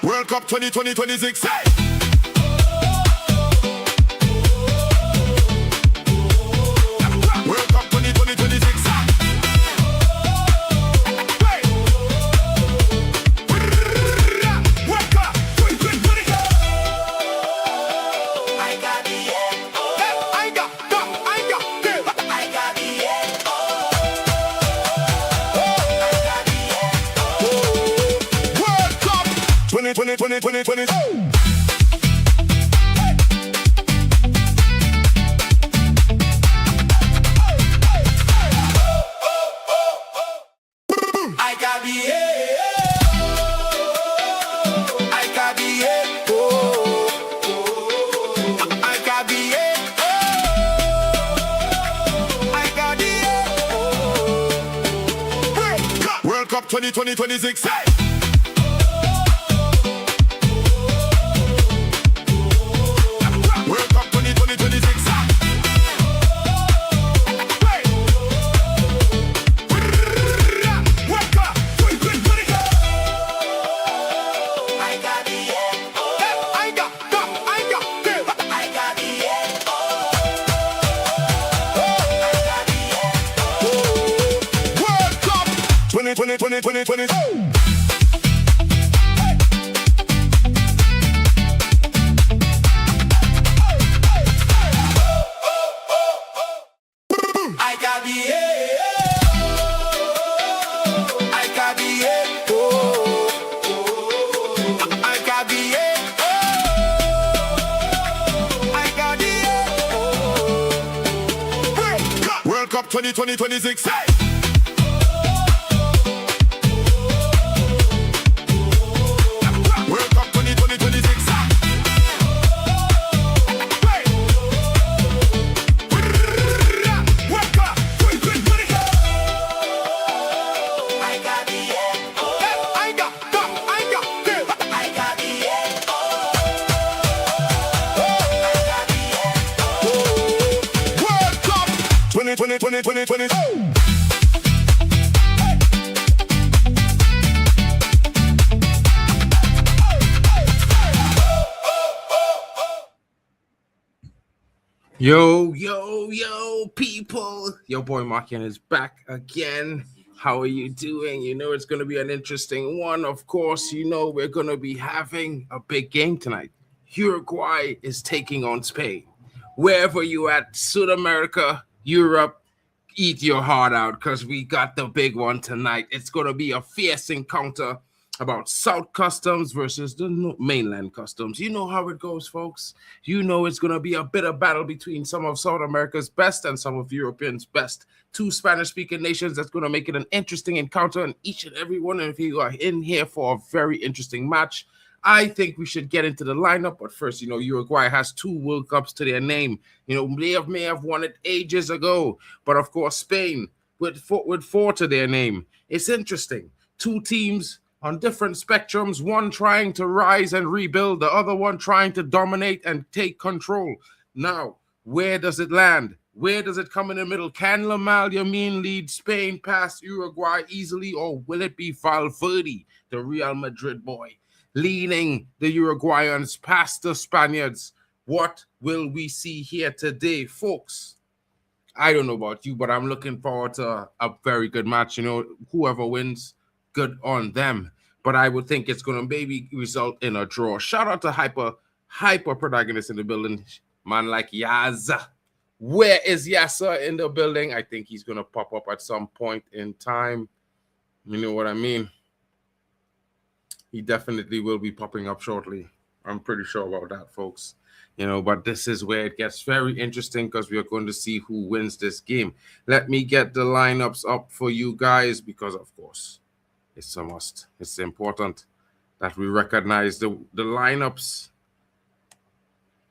World Cup 2026. World Cup 2026. World Cup 2026. World Cup 2026. World Cup 2020. World Cup 2026. World Cup 2026. World Cup 2020. Yo, people. Your boy MarkN is back again. How are you doing? You know it's going to be an interesting one. Of course, you know we're going to be having a big game tonight. Uruguay is taking on Spain. Wherever you at, South America, Europe, eat your heart out because we got the big one tonight. It's going to be a fierce encounter about South Customs versus the mainland Customs. You know how it goes, folks. You know it's going to be a bitter battle between some of South America's best and some of Europeans' best. Two Spanish-speaking nations that's going to make it an interesting encounter, and each and every one of you are in here for a very interesting match. I think we should get into the lineup, but first, you know, Uruguay has 2 World Cups to their name. You know, they may have won it ages ago, but of course, Spain with 4 to their name. It's interesting. 2 teams on different spectrums, one trying to rise and rebuild, the other one trying to dominate and take control. Now, where does it land? Where does it come in the middle? Can Lamine Yamal lead Spain past Uruguay easily, or will it be Valverde, the Real Madrid boy, leading the Uruguayans past the Spaniards? What will we see here today, folks? I don't know about you, but I'm looking forward to a very good match. You know, whoever wins, good on them. But I would think it's going to maybe result in a draw. Shout out to Hyper Protagonist in the building. Man like Yaza. Where is Yasa in the building? I think he's going to pop up at some point in time. You know what I mean? He definitely will be popping up shortly. I'm pretty sure about that, folks. You know, but this is where it gets very interesting because we are going to see who wins this game. Let me get the lineups up for you guys because, of course, it's a must. It's important that we recognize the lineups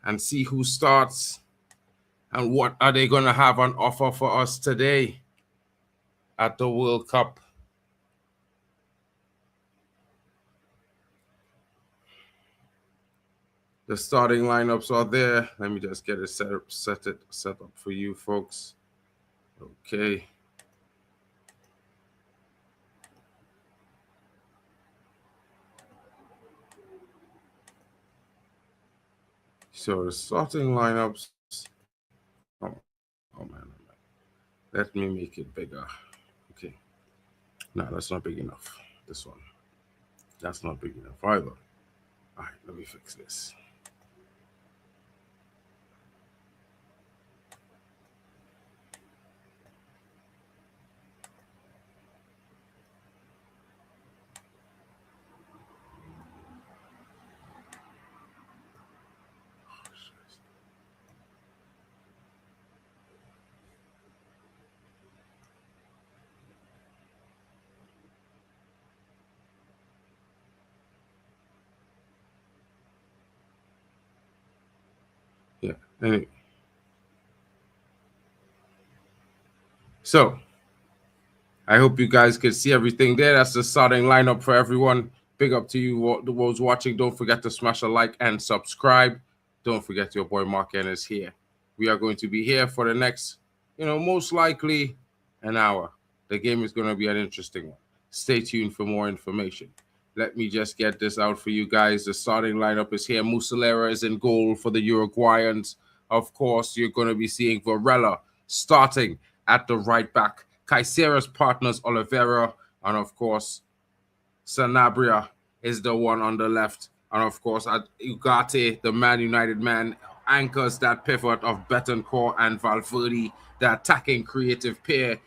and see who starts and what are they going to have on offer for us today at the World Cup. The starting lineups are there. Let me just get it set up for you folks. Okay. So the starting lineups. Oh man. Let me make it bigger. Okay. No, that's not big enough. This one. That's not big enough either. All right, let me fix this. Yeah. Anyway. So I hope you guys could see everything there. That's the starting lineup for everyone. Big up to you, the ones watching. Don't forget to smash a like and subscribe. Don't forget your boy MarkN is here. We are going to be here for the next, most likely an hour. The game is going to be an interesting one. Stay tuned for more information. Let me just get this out for you guys. The starting lineup is here. Muslera is in goal for the Uruguayans. Of course, you're going to be seeing Varela starting at the right back. Caicero's partners, Oliveira, and of course, Sanabria is the one on the left. And of course, Ugarte, the Man United man, anchors that pivot of Betancourt and Valverde, the attacking creative pair.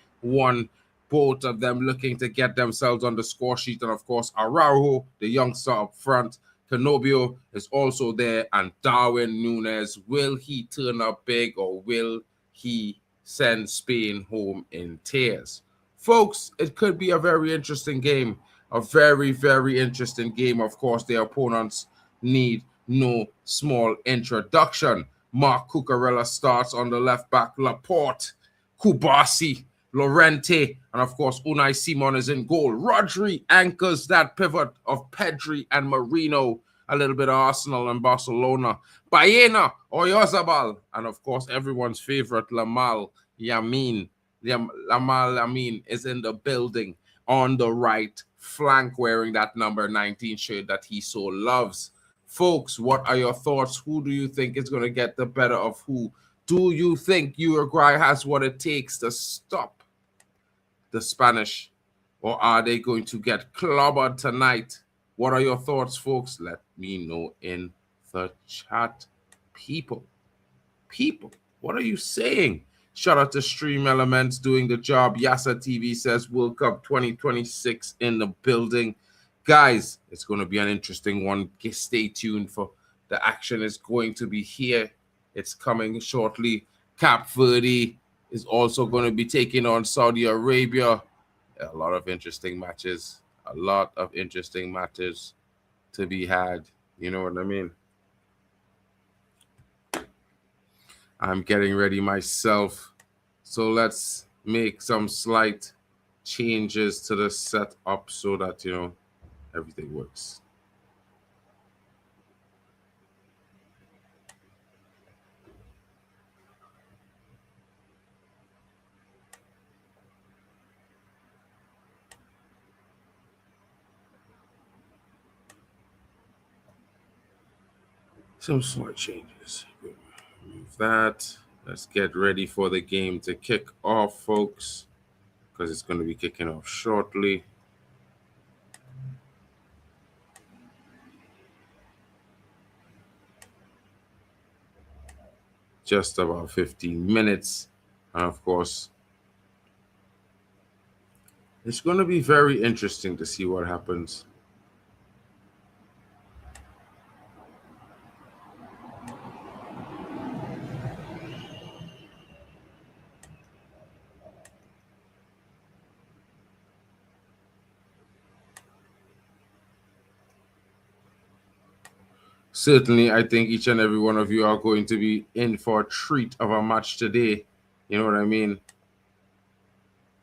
Both of them looking to get themselves on the score sheet. And of course, Araujo, the youngster up front. Canobio is also there. And Darwin Núñez, will he turn up big or will he send Spain home in tears? Folks, it could be a very interesting game. A very, very interesting game. Of course, the opponents need no small introduction. Marc Cucurella starts on the left back. Laporte, Kubasi, Llorente, and of course, Unai Simon is in goal. Rodri anchors that pivot of Pedri and Marino. A little bit of Arsenal and Barcelona. Baena, Oyarzabal, and of course, everyone's favorite, Lamine Yamal is in the building on the right flank, wearing that number 19 shirt that he so loves. Folks, what are your thoughts? Who do you think is going to get the better of who? Do you think Uruguay has what it takes to stop the Spanish, or are they going to get clobbered tonight? What are your thoughts, folks? Let me know in the chat. People, what are you saying? Shout out to Stream Elements doing the job. Yasa TV says World Cup 2026 in the building. Guys, it's going to be an interesting one. Stay tuned for the action is going to be here. It's coming shortly. Cape Verde is also going to be taking on Saudi Arabia. A lot of interesting matches. A lot of interesting matches to be had. You know what I mean? I'm getting ready myself. So let's make some slight changes to the setup so that, everything works. Some slight changes. Move that. Let's get ready for the game to kick off, folks, because it's going to be kicking off shortly. Just about 15 minutes. And of course, it's going to be very interesting to see what happens. Certainly, I think each and every one of you are going to be in for a treat of a match today. You know what I mean?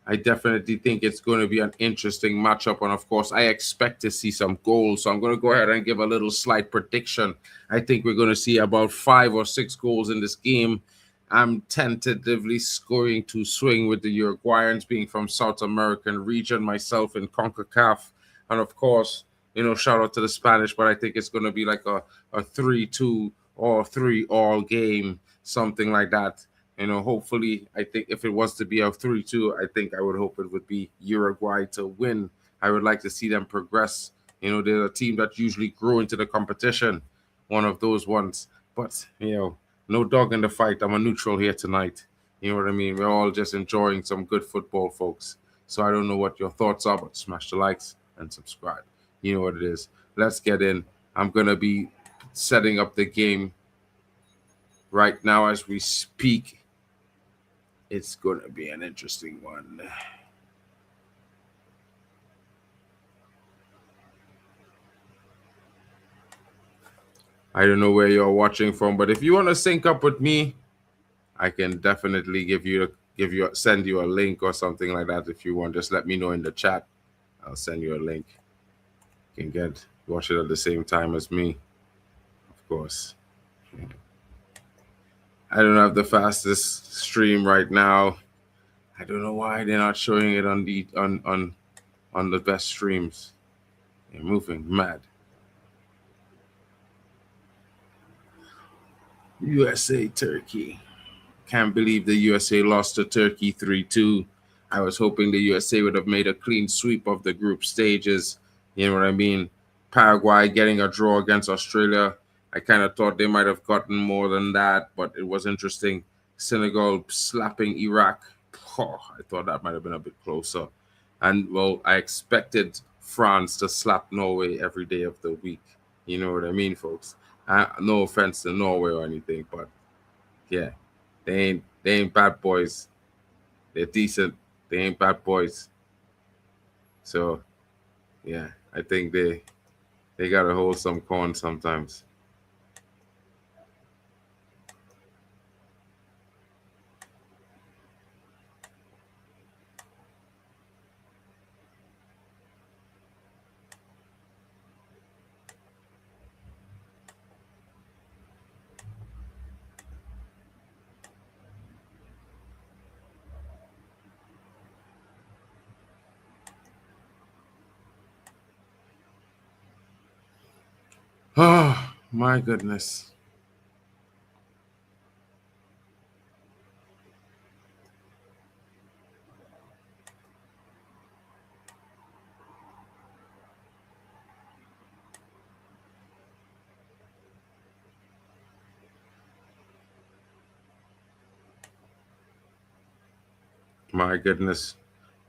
I definitely think it's going to be an interesting matchup. And of course, I expect to see some goals. So I'm going to go ahead and give a little slight prediction. I think we're going to see about 5 or 6 goals in this game. I'm tentatively going to swing with the Uruguayans, being from South American region, myself in CONCACAF. And of course, shout out to the Spanish, but I think it's going to be like a 3-2 or 3-all game, something like that. Hopefully, I think if it was to be a 3-2, I think I would hope it would be Uruguay to win. I would like to see them progress. They're a team that usually grow into the competition, one of those ones. But, no dog in the fight. I'm a neutral here tonight. You know what I mean? We're all just enjoying some good football, folks. So I don't know what your thoughts are, but smash the likes and subscribe. You know what it is. Let's get in. I'm going to be setting up the game right now as we speak. It's going to be an interesting one. I don't know where you're watching from, but if you want to sync up with me, I can definitely send you a link or something like that. If you want, just let me know in the chat. I'll send you a link. You can watch it at the same time as me, of course. I don't have the fastest stream right now. I don't know why they're not showing it on the best streams. They're moving mad. USA Turkey. Can't believe the USA lost to Turkey 3-2. I was hoping the USA would have made a clean sweep of the group stages. You know what I mean? Paraguay getting a draw against Australia. I kind of thought they might have gotten more than that, but it was interesting. Senegal slapping Iraq. Oh, I thought that might have been a bit closer. And, well, I expected France to slap Norway every day of the week. You know what I mean, folks? No offense to Norway or anything, but, yeah, they ain't bad boys. They're decent. They ain't bad boys. So, yeah, I think they got to hold some corn sometimes. Oh, my goodness. My goodness.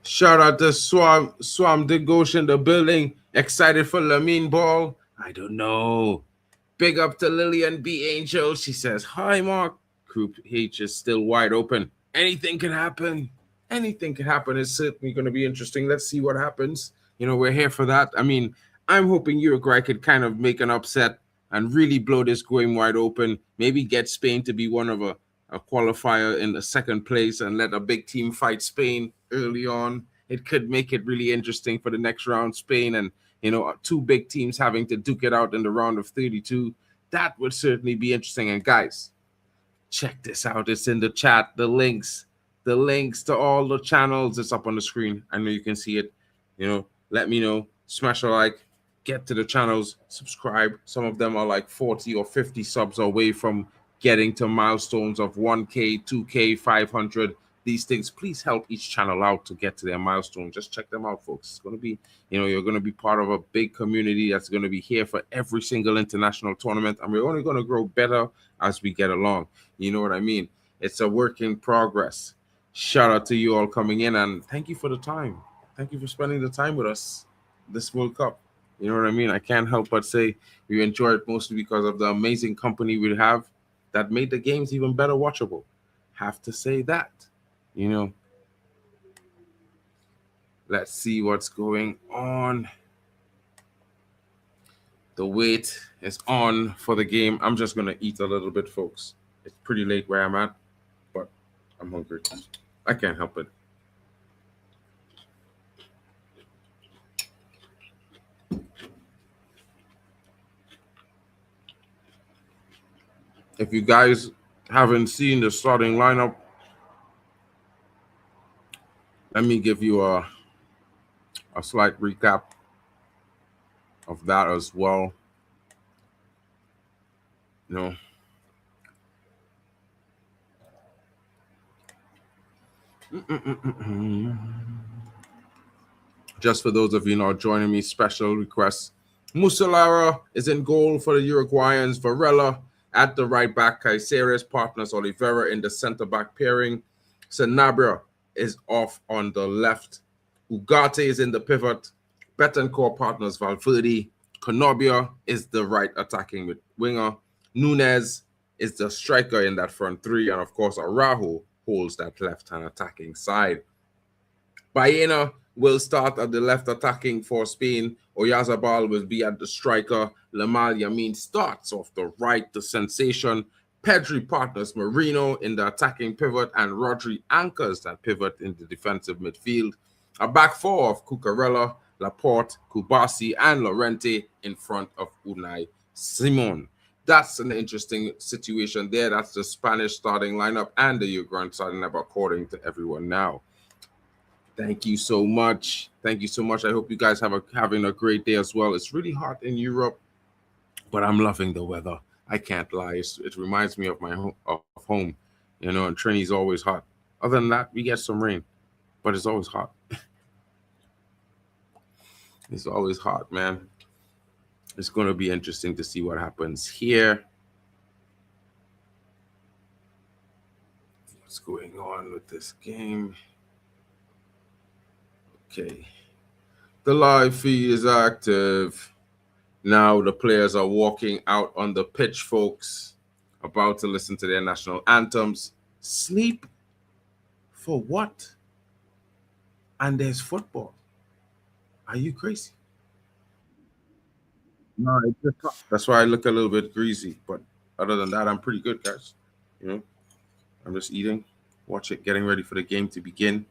Shout out to Swam Degosh in the building. Excited for Lamine Ball? I don't know. Big up to Lillian B. Angel. She says, hi, Mark. Group H is still wide open. Anything can happen. Anything can happen. It's certainly going to be interesting. Let's see what happens. We're here for that. I mean, I'm hoping Uruguay could kind of make an upset and really blow this game wide open. Maybe get Spain to be one of a qualifier in the second place and let a big team fight Spain early on. It could make it really interesting for the next round. Spain and, two big teams having to duke it out in the round of 32. That would certainly be interesting. And guys, check this out. It's in the chat. The links to all the channels. It's up on the screen. I know you can see it. Let me know. Smash a like. Get to the channels. Subscribe. Some of them are like 40 or 50 subs away from getting to milestones of 1K, 2K, 500. These things, please help each channel out to get to their milestone. Just check them out, folks. It's going to be, you're going to be part of a big community that's going to be here for every single international tournament. And we're only going to grow better as we get along. You know what I mean? It's a work in progress. Shout out to you all coming in, and thank you for the time. Thank you for spending the time with us this World Cup. You know what I mean? I can't help but say we enjoy it mostly because of the amazing company we have that made the games even better watchable. Have to say that. Let's see what's going on. The wait is on for the game. I'm just going to eat a little bit, folks. It's pretty late where I'm at, but I'm hungry. I can't help it. If you guys haven't seen the starting lineup, let me give you a slight recap of that as well. You know, just for those of you not joining me, special request. Musiala is in goal for the Uruguayans. Varela at the right back. Caiceres partners Oliveira in the center back pairing. Sanabria is off on the left. Ugarte is in the pivot. Betancourt partners Valverde. Konobia is the right attacking winger. Nunez is the striker in that front three. And of course, Araujo holds that left-hand attacking side. Baena will start at the left attacking for Spain. Oyarzabal will be at the striker. Lamine Yamal starts off the right, the sensation. Pedri partners Marino in the attacking pivot, and Rodri anchors that pivot in the defensive midfield. A back four of Cucurella, Laporte, Kubasi, and Llorente in front of Unai Simon. That's an interesting situation there. That's the Spanish starting lineup and the Uruguayan starting lineup according to everyone now. Thank you so much. Thank you so much. I hope you guys having a great day as well. It's really hot in Europe, but I'm loving the weather. I can't lie. It reminds me of my home, you know, and Trinity's always hot. Other than that, we get some rain, but it's always hot. It's always hot, man. It's going to be interesting to see what happens here. What's going on with this game? Okay. The live feed is active. Now the players are walking out on the pitch, folks, about to listen to their national anthems. Sleep for what? And there's football. Are you crazy? No, it's just hot. That's why I look a little bit greasy. But other than that, I'm pretty good, guys. You know, I'm just eating, watch it, getting ready for the game to begin.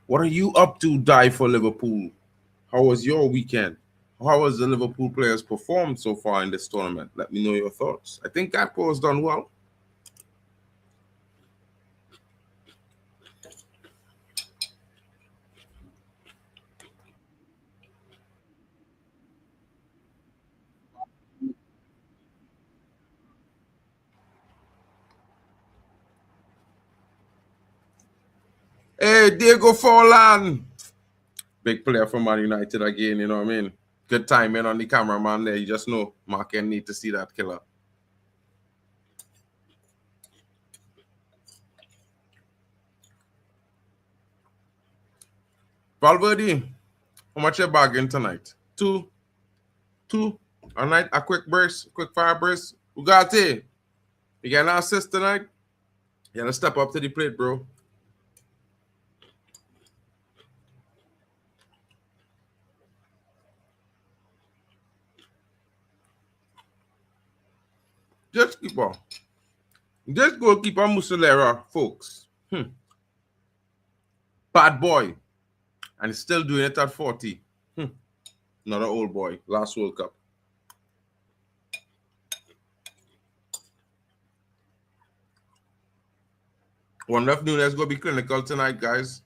What are you up to, Die for Liverpool? How was your weekend? How has the Liverpool players performed so far in this tournament? Let me know your thoughts. I think Gakpo has done well. Hey, Diego Forlan. Big player for Man United again, you know what I mean? Good timing on the cameraman there. You just know MarkN need to see that killer. Valverde, how much you bargain tonight? Two. A night, a quick burst, quick fire burst. Ugarte, you got an assist tonight? You gotta step up to the plate, bro. Just keep on. Just goalkeeper Muslera, folks. Bad boy. And he's still doing it at 40. Not an old boy. Last World Cup. One left Nunes going to be clinical tonight, guys.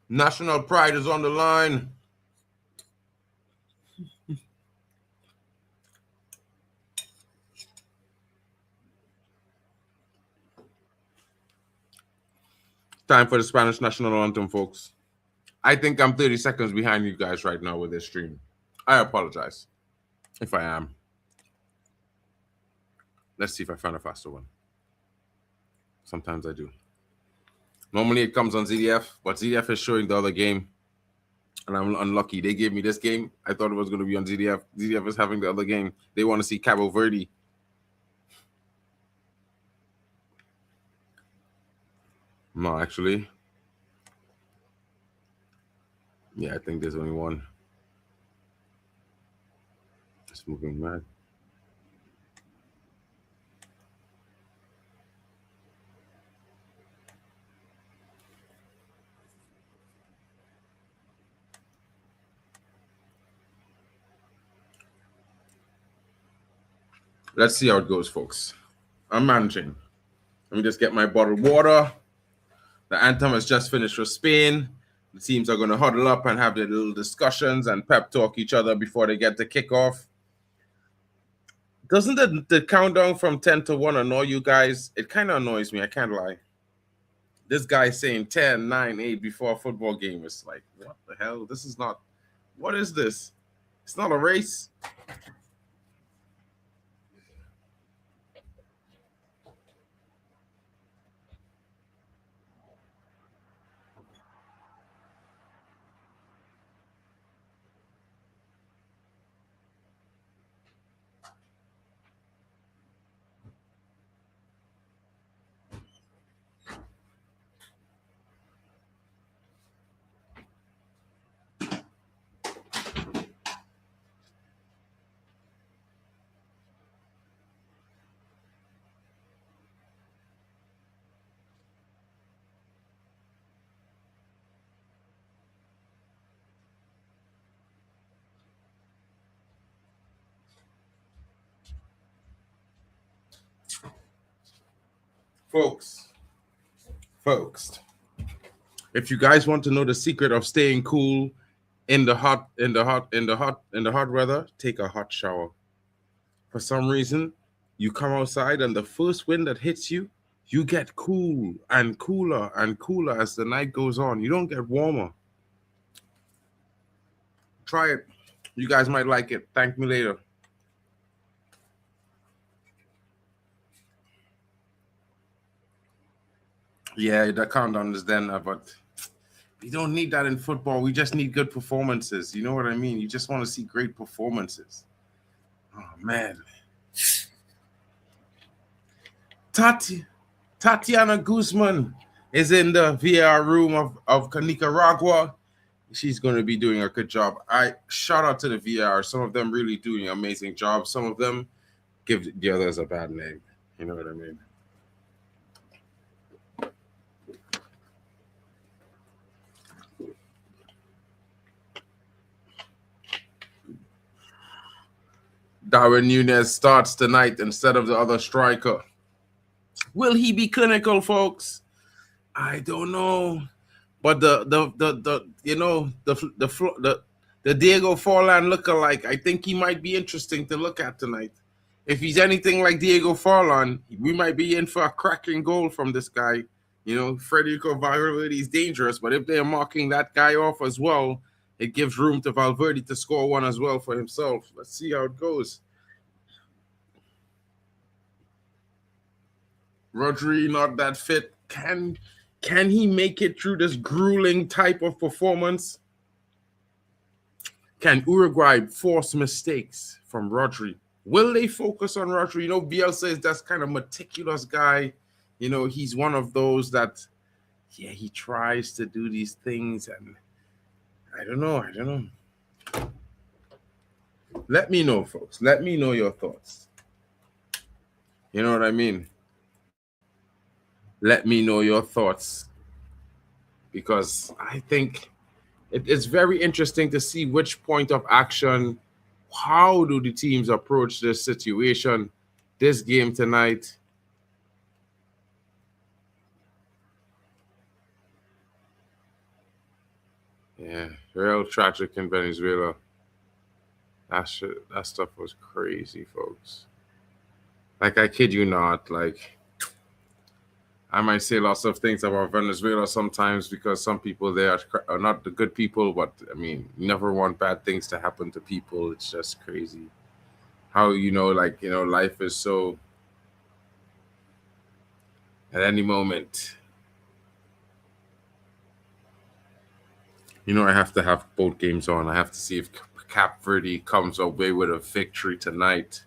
National pride is on the line. Time for the Spanish national anthem, folks. I think I'm 30 seconds behind you guys right now with this stream. I apologize if I am. Let's see if I find a faster one. Sometimes I do. Normally it comes on ZDF, but ZDF is showing the other game. And I'm unlucky. They gave me this game. I thought it was going to be on ZDF. ZDF is having the other game. They want to see Cabo Verde. No, actually. Yeah, I think there's only one. It's moving mad. Let's see how it goes, folks. I'm managing. Let me just get my bottled water. The anthem has just finished for Spain. The teams are going to huddle up and have their little discussions and pep talk each other before they get to kickoff. Doesn't the countdown from 10 to 1 annoy you guys? It kind of annoys me. I can't lie. This guy saying 10, 9, 8 before a football game is like, what the hell? This is not, what is this? It's not a race. Folks, if you guys want to know the secret of staying cool in the hot weather, take a hot shower. For some reason, you come outside and the first wind that hits you, you get cool and cooler and cooler as the night goes on. You don't get warmer. Try it. You guys might like it. Thank me later. Yeah, the countdown is then, but we don't need that in football. We just need good performances. You know what I mean? You just want to see great performances. Oh, man. Tatiana Guzman is in the VAR room of Nicaragua. She's going to be doing a good job. I shout out to the VAR. Some of them really doing an amazing job. Some of them give the others a bad name. You know what I mean? Darwin Núñez starts tonight instead of the other striker. Will he be clinical, folks? I don't know. But the Diego Forlan lookalike, I think he might be interesting to look at tonight. If he's anything like Diego Forlan, we might be in for a cracking goal from this guy. You know, Federico Valverde is dangerous, but if they're marking that guy off as well, it gives room to Valverde to score one as well for himself. Let's see how it goes. Rodri not that fit. Can he make it through this grueling type of performance? Can Uruguay force mistakes from Rodri? Will they focus on Rodri? You know, Bielsa is that kind of meticulous guy. You know, he's one of those that, yeah, he tries to do these things, and I don't know. Let me know, folks. Let me know your thoughts. You know what I mean? Let me know your thoughts, because I think it's very interesting to see which point of action, how do the teams approach this situation, this game tonight. Yeah, real tragic in Venezuela. That stuff was crazy, folks. Like, I kid you not, like, I might say lots of things about Venezuela sometimes because some people there are not the good people, but I mean, you never want bad things to happen to people. It's just crazy how, life is so at any moment. I have to have both games on. I have to see if Cap Verde comes away with a victory tonight.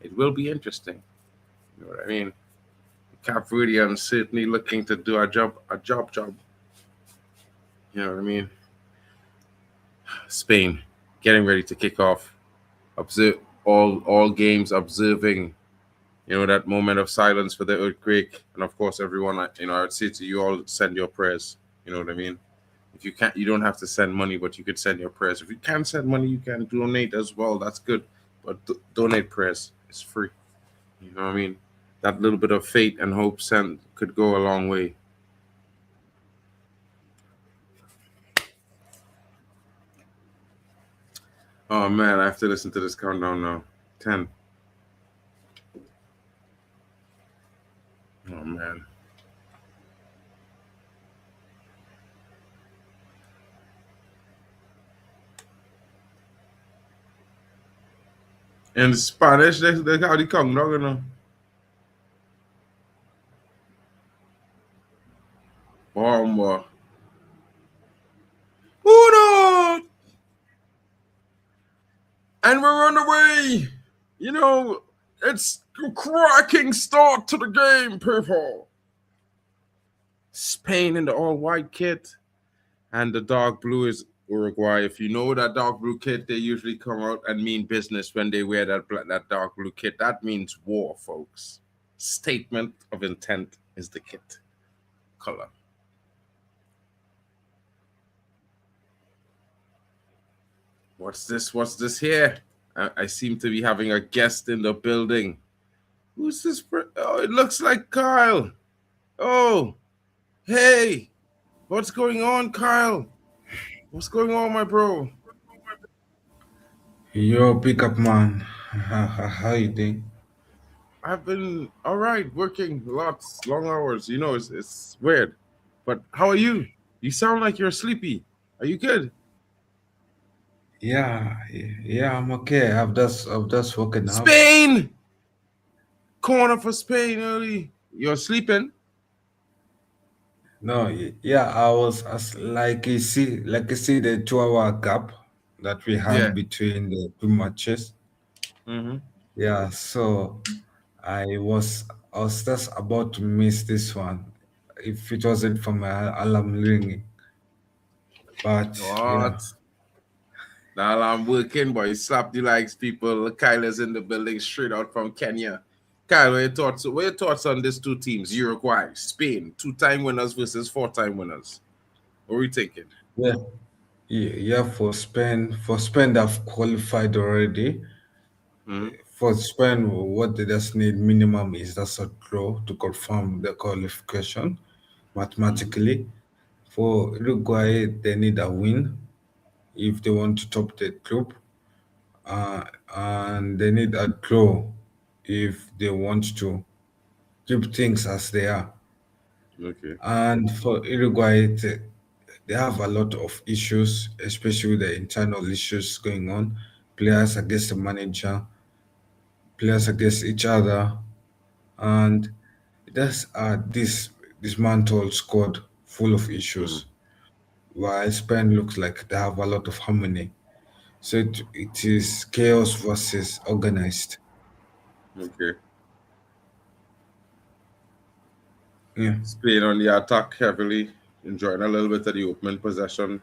It will be interesting. You know what I mean? Cap Verde and Sydney looking to do a job. You know what I mean? Spain getting ready to kick off. Observe all games, observing, that moment of silence for the earthquake. And of course, everyone, I'd say to you all, send your prayers. You know what I mean? If you can't, you don't have to send money, but you could send your prayers. If you can't send money, you can donate as well. That's good. But donate prayers. It's free. You know what I mean? That little bit of faith and hope sent could go a long way. Oh man, I have to listen to this countdown now. 10. Oh man. In Spanish, they got the countdown, you know. Bomba. Uno! And we're on the way. You know, it's a cracking start to the game, people. Spain in the all-white kit, and the dark blue is Uruguay. If you know that dark blue kit, they usually come out and mean business when they wear that dark blue kit. That means war, folks. Statement of intent is the kit color. What's this? What's this here? I seem to be having a guest in the building. Who's this? Oh, it looks like Kyle. Oh, hey. What's going on, Kyle? What's going on, my bro? Yo, pickup man, how you doing? I've been all right, working lots, long hours. You know, it's weird. But how are you? You sound like you're sleepy. Are you good? Yeah, I'm okay. I've just woken up. Spain! Corner for Spain early. You're sleeping? No, yeah, I was like you see the 2 hour gap that we Yeah. had between the two matches. Mm-hmm. Yeah, so I was just about to miss this one if it wasn't for my alarm ringing. But yeah, What? Now I'm working, boy. Slap the likes, people. Kyle is in the building straight out from Kenya. Kyle, what are your thoughts on these two teams? Uruguay, Spain, 2-time winners versus 4-time winners. What are we thinking? yeah, yeah. For Spain, they've qualified already. Mm-hmm. For Spain, what they just need minimum is just a draw to confirm the qualification Mm-hmm. mathematically. For Uruguay, they need a win if they want to top the group, and they need a draw if they want to keep things as they are. Okay. And for Uruguay, they have a lot of issues, especially with the internal issues going on, players against the manager, players against each other, and that's this dismantled squad full of issues. Mm-hmm. While Spain looks like they have a lot of harmony. So it is chaos versus organized. Okay. Yeah. Spain on the attack heavily, enjoying a little bit of the opening possession.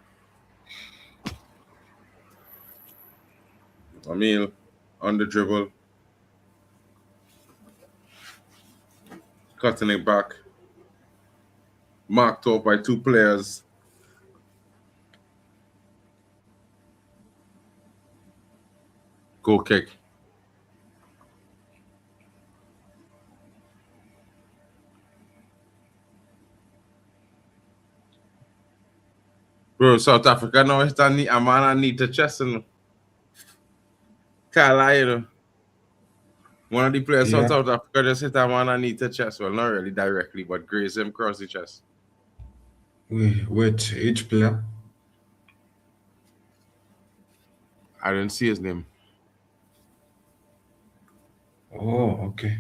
Emil on the dribble, cutting it back, marked off by two players. Goal kick. Bro, South Africa no está ni amana ni to chest. Carlisle. One of the players from Yeah. South Africa just hit a man underneath the chest. Well, not really directly, but grazed him across the chest. With each player. I didn't see his name. Oh, okay.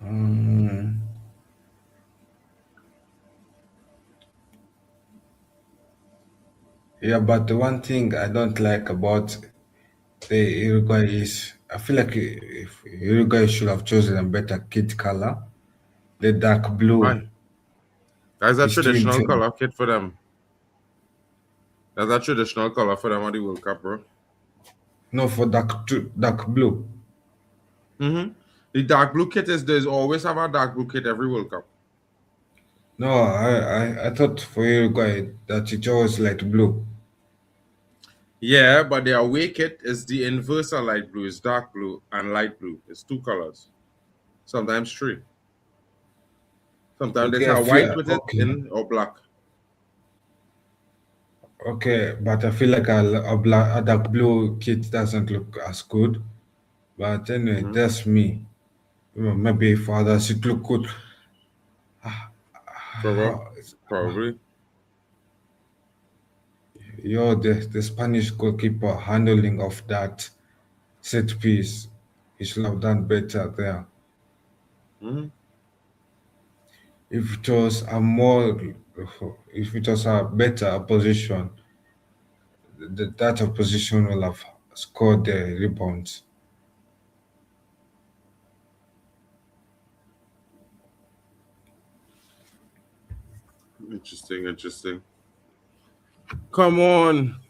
Um, yeah, but the one thing I don't like about the Uruguay is I feel like if Uruguay should have chosen a better kit color. The dark blue Why? That's a is too traditional intense. color kit for them. That's a traditional color for them at the World Cup, bro. No, for dark blue. Mm-hmm. The dark blue kit is there's always have a dark blue kit every World Cup. No, I thought for Uruguay that it was light blue. Yeah, but the away kit is the inverse of light blue. It's dark blue and light blue. It's 2 colors. Sometimes 3. Sometimes they Okay, have white with it okay, in or black. okay, but I feel like a dark blue kit doesn't look as good. But anyway, that's me. Maybe for others it look good. Probably. The Spanish goalkeeper handling of that set piece, he should have done better there. Mhm. If it was a more, if it was a better position, that opposition will have scored the rebounds. Interesting. Come on.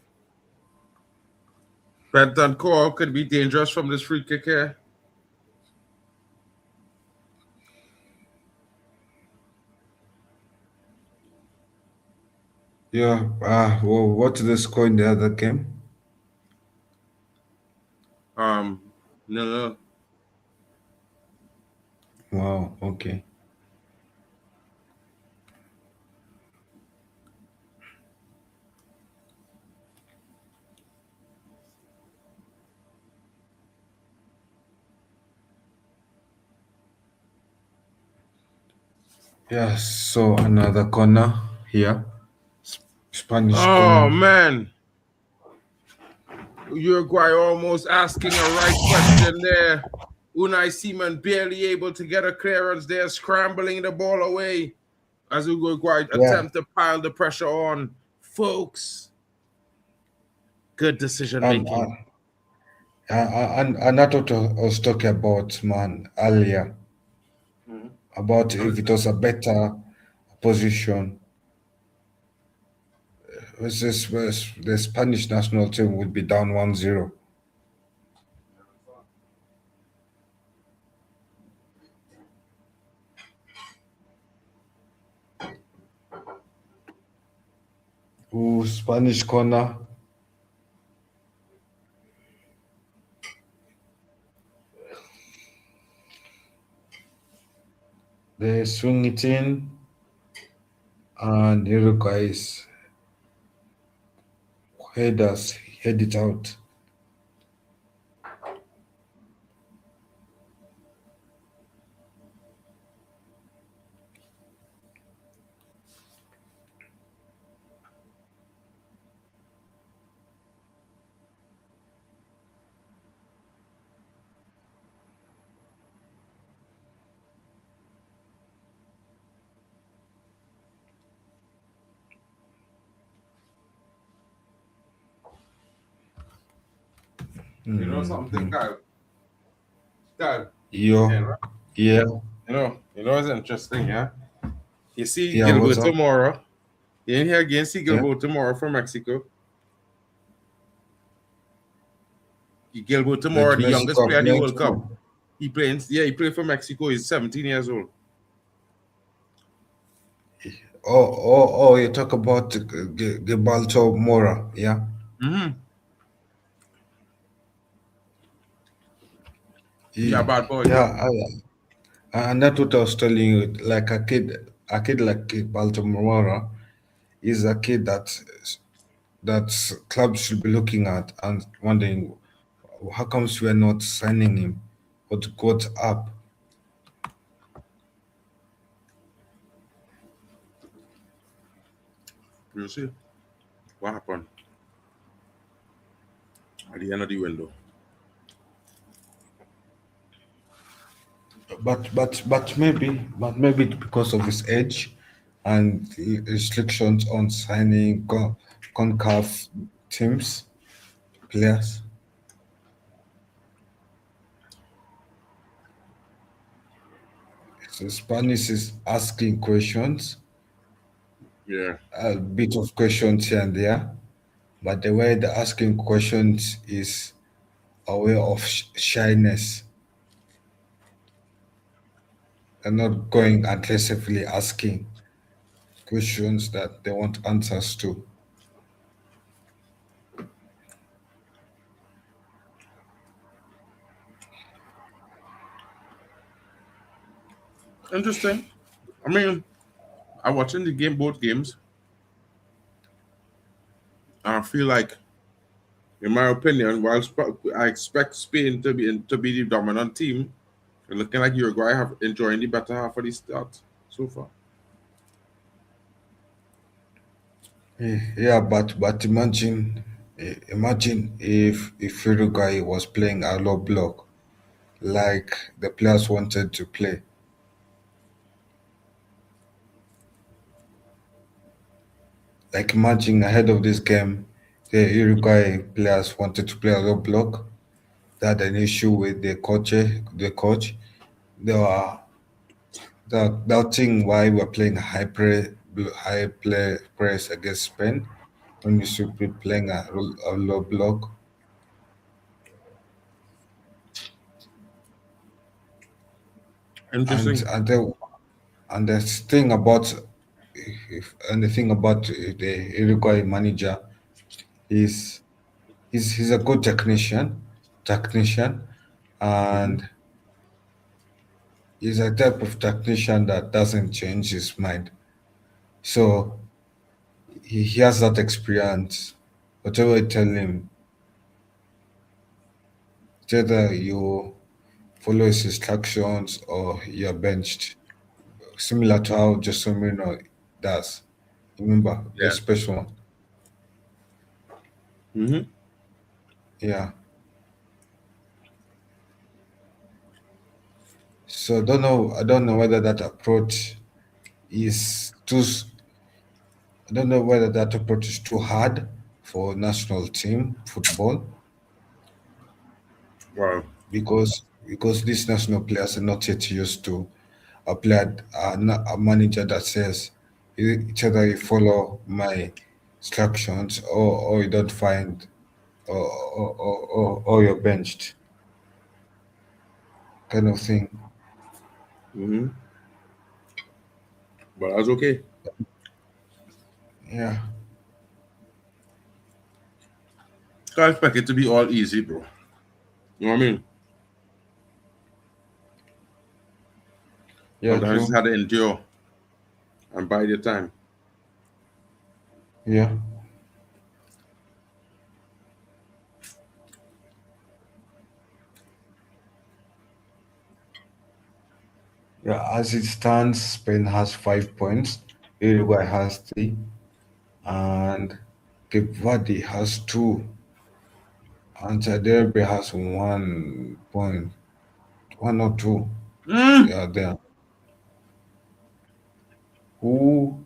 Betancourt could be dangerous from this free kick here. Yeah. Well, what's the score in the other game? No. Wow. Okay. Yeah. So another corner here. Spanish Oh corner. man. Uruguay almost asking a right question there. Unai Simon barely able to get a clearance there, scrambling the ball away as Uruguay Yeah. attempt to pile the pressure on. Folks, good decision And making. and that's what I was talking about, man, earlier. About if it was a better position, the Spanish national team would be down 1-0. Ooh, Spanish corner. They swing it in, and Uruguay's headers head it out. You know something, Kyle? Kyle, Yo, you know, yeah, it's interesting, yeah. You see yeah. What's Gilberto up? Mora. You in here again, see Yeah, Gilberto Mora from Mexico. Gilberto Mora, with the youngest Mexico player in the playing World Cup. too. He played for Mexico. He's 17 years old. Oh, you talk about Gibalto Mora, yeah? Mm-hmm. Yeah, Yeah, bad boy. yeah, and that's what I was telling you. Like a kid like Gibalto Mora is a kid that clubs should be looking at and wondering how comes we're not signing him? What's up? You see what happened at the end of the window. But maybe because of his age and restrictions on signing CONCACAF teams players. So Spanish is asking questions, Yeah. a bit of questions here and there, but the way they're asking questions is a way of shyness. They're not going aggressively asking questions that they want answers to. Interesting. I mean, I watching the game, both games, and I feel like, in my opinion, while I expect Spain to be the dominant team, it's looking like Uruguay have enjoying the better half of the start so far. Yeah, but imagine if Uruguay was playing a low block like the players wanted to play. Like imagine ahead of this game, the Uruguay players wanted to play a low block. They had an issue with the coach. They were doubting why we're playing high play press against Spain when we should be playing a low block. And Interesting. and the and the thing about and the thing about the Uruguay manager is he's a good technician, Hmm. and he's a type of technician that doesn't change his mind. So he has that experience. Whatever you tell him, it's either you follow his instructions or you're benched. Similar to how Jose Mourinho does. Remember, the Yeah. special one. Hmm. Yeah. So I don't know whether that approach is too s- I don't know whether that approach is too hard for national team football Wow. because these national players are not yet used to a manager that says it's either you follow my instructions or you don't find or you're benched kind of thing. Hmm. But that's okay. Yeah, Can't expect it to be all easy, bro. You know what I mean? yeah, Sometimes you true. just had to endure and bide your time. Yeah, yeah. As it stands, Spain has 5 points, Uruguay has three, and Cape Verde has two, and Saudi Arabia has 1 point, one or two. Mm. Yeah, there. Who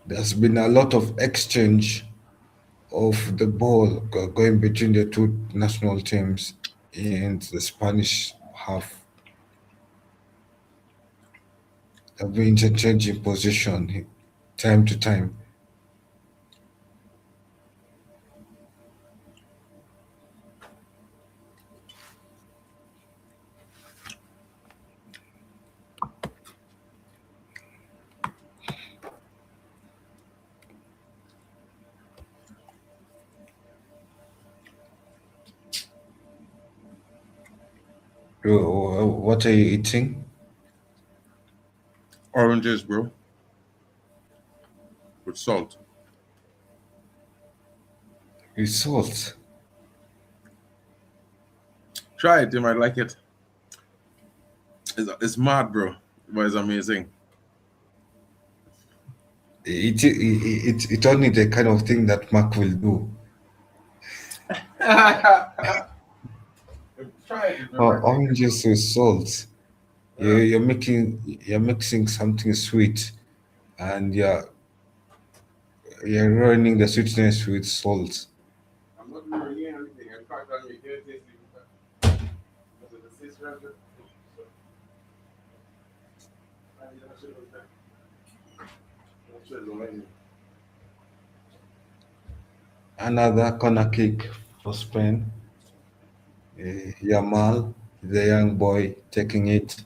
There's been a lot of exchange of the ball going between the two national teams in the Spanish half. They've been interchanging position time to time. What are you eating? Oranges, bro, with salt. It's salt. Try it, you might like it. It's mad, bro, but it's amazing. It's only the kind of thing that Mark will do. Try it, you might like it, bro. Oranges with salt. Yeah. You're mixing something sweet, and you're ruining the sweetness with salt. I'm not really anything. In fact, I'm making it taste even better. Because of the seasoning. So, I should have done. I should have done. Another corner kick for Spain. Yamal, the young boy, taking it.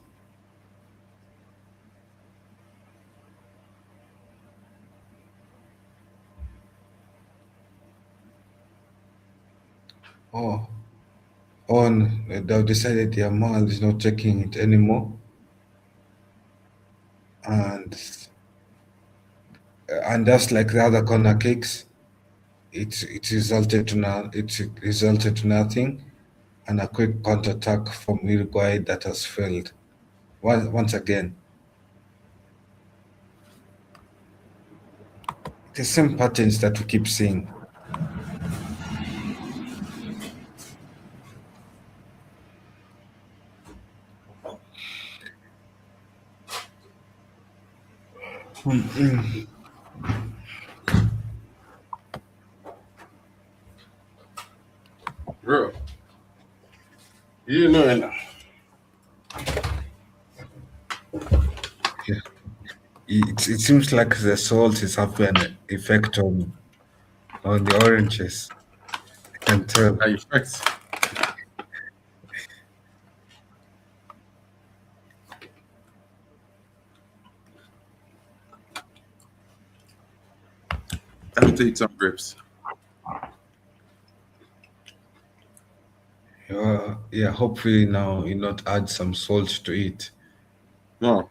Oh, on. They've decided Yamal is not taking it anymore, and just like the other corner kicks, it resulted to nothing, and a quick counter-attack from Uruguay that has failed once again. The same patterns that we keep seeing. Bro, you know it. Yeah. It seems like the salt is having an effect on the oranges. I can tell. Are you fixed? Time to eat some grapes. Yeah, hopefully now you not add some salt to it. No.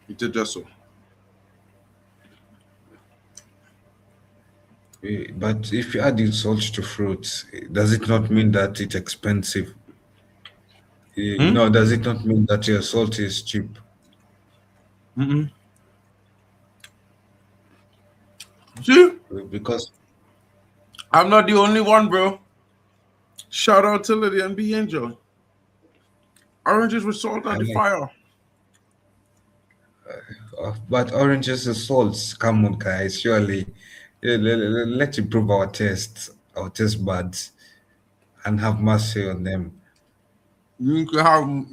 Eat it just so. But if you add salt to fruits, does it not mean that it's expensive? Does it not mean that your salt is cheap? Mm-mm. See? Because I'm not the only one, bro. Shout out to Lydia and B Angel. Oranges with salt I on the like, fire. but oranges and salts. Come on, guys. Surely, let's improve our taste buds, and have mercy on them. You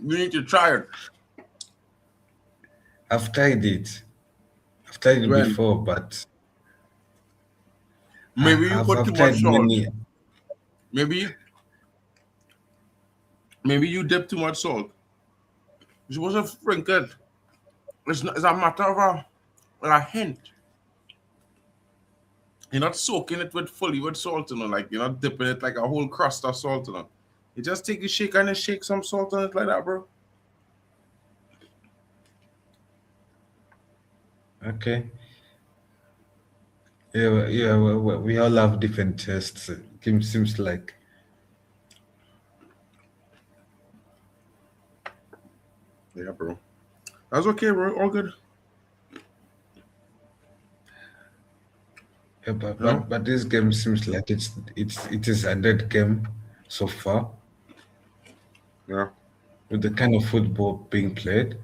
need to try it. I've tried it. I've tried it When before, but maybe you put I've too much tried salt. many. Maybe you dip too much salt. You're supposed to sprinkle it. It's a matter of a hint. You're not soaking it fully with salt, like you're not dipping it like a whole crust of salt, You just take a shake and shake some salt on it like that, bro. Okay. Yeah. We all have different tastes. It seems like. Yeah, bro. That's okay, bro. All good. Yeah, but this game seems like it is a dead game so far, Yeah. with the kind of football being played.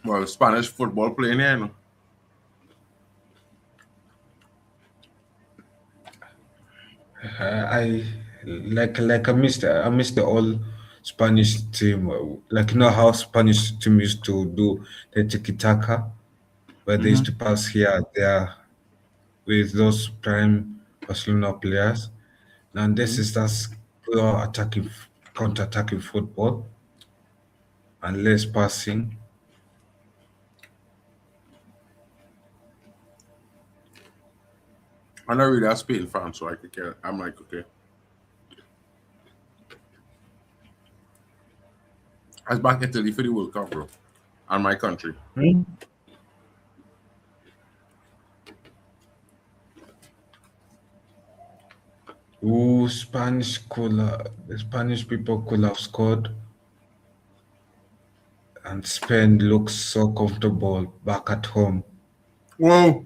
Well, Spanish football playing here, I I missed the all Spanish team. Like how Spanish team used to do the tiki taka, where they used to pass here and there with those prime Barcelona players. And this is just pure counter-attacking football and less passing. I'm not really a Spain fan, so I could care. I'm like, okay. I was back in Italy for the World Cup, bro. And my country. Ooh, the Spanish people could have scored, and Spain looks so comfortable back at home. Whoa.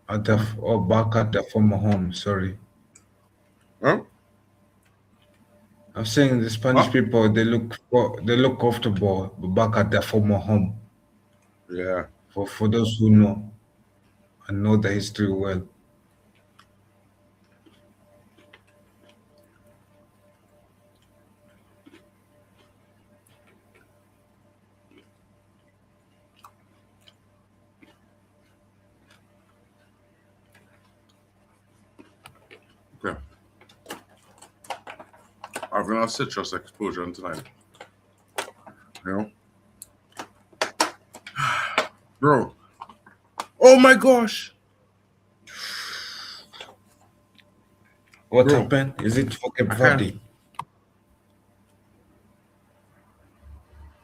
Back at their former home. Sorry, Huh? I'm saying the Spanish Huh? people they look comfortable back at their former home. Yeah. For those who know and know the history well. Okay. I've been on citrus explosion tonight. You know? Bro. Oh my gosh. What Bro, happened? Is it for Cape I can't. Verde?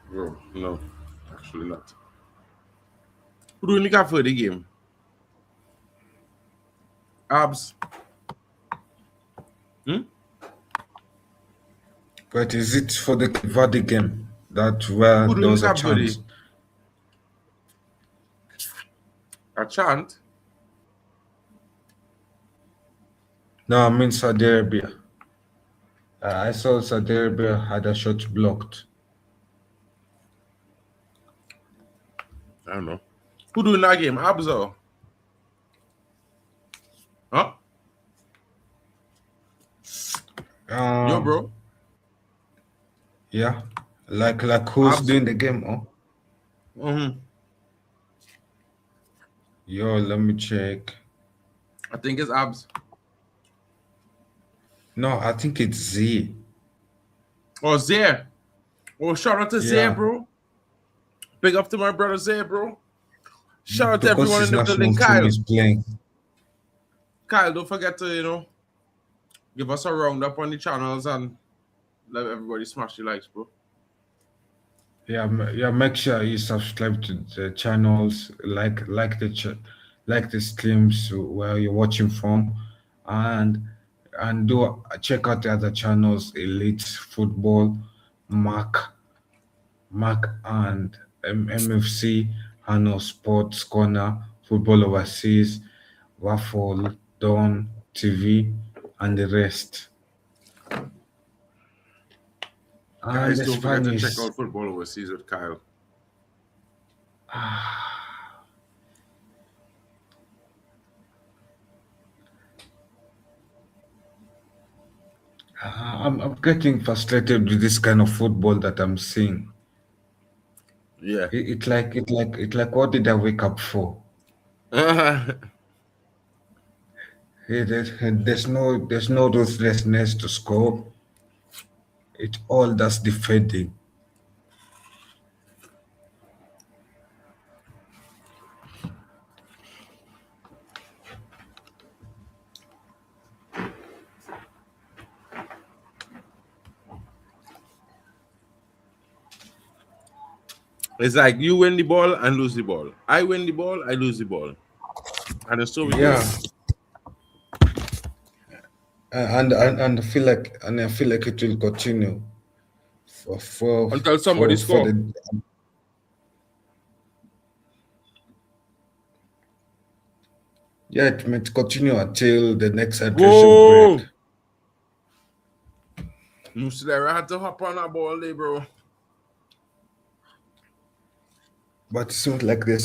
Bro, no. Actually not. Who do we look at for the game? Abs. But is it for the Cape Verde game? That where Who do there we was look a at for the chance? a chant? No, I mean Saudi Arabia. I saw Saudi Arabia had a shot blocked. I don't know. Who do in that game? Abs or? Huh? Yo, bro. Yeah, like who's Abs. doing the game? Oh, yo, let me check. I think it's Abs. No, I think it's Z. Oh, Zaire. Oh, shout out to Zaire, Yeah, bro. Big up to my brother Zaire, bro. Shout out to because everyone his in the building. national team is playing. Kyle, don't forget to, give us a roundup on the channels and let everybody smash the likes, bro. Yeah, yeah. Make sure you subscribe to the channels, like the streams where you're watching from, and do check out the other channels: Elite Football, Mark, and MFC, Hano Sports Corner, Football Overseas, Waffle, Dawn TV, and the rest. And Guys, the don't forget to check Spanish. out Football Overseas with Kyle. I'm getting frustrated with this kind of football that I'm seeing. Yeah. What did I wake up for? There's no ruthlessness to score. It all does defending. It's like you win the ball and lose the ball. I win the ball, I lose the ball. And so we go. Yeah, and I feel like it will continue Until somebody for score. the yeah, it might continue until the next hydration Whoa! break. Muslera had to hop on that ball there, bro. But it seems like the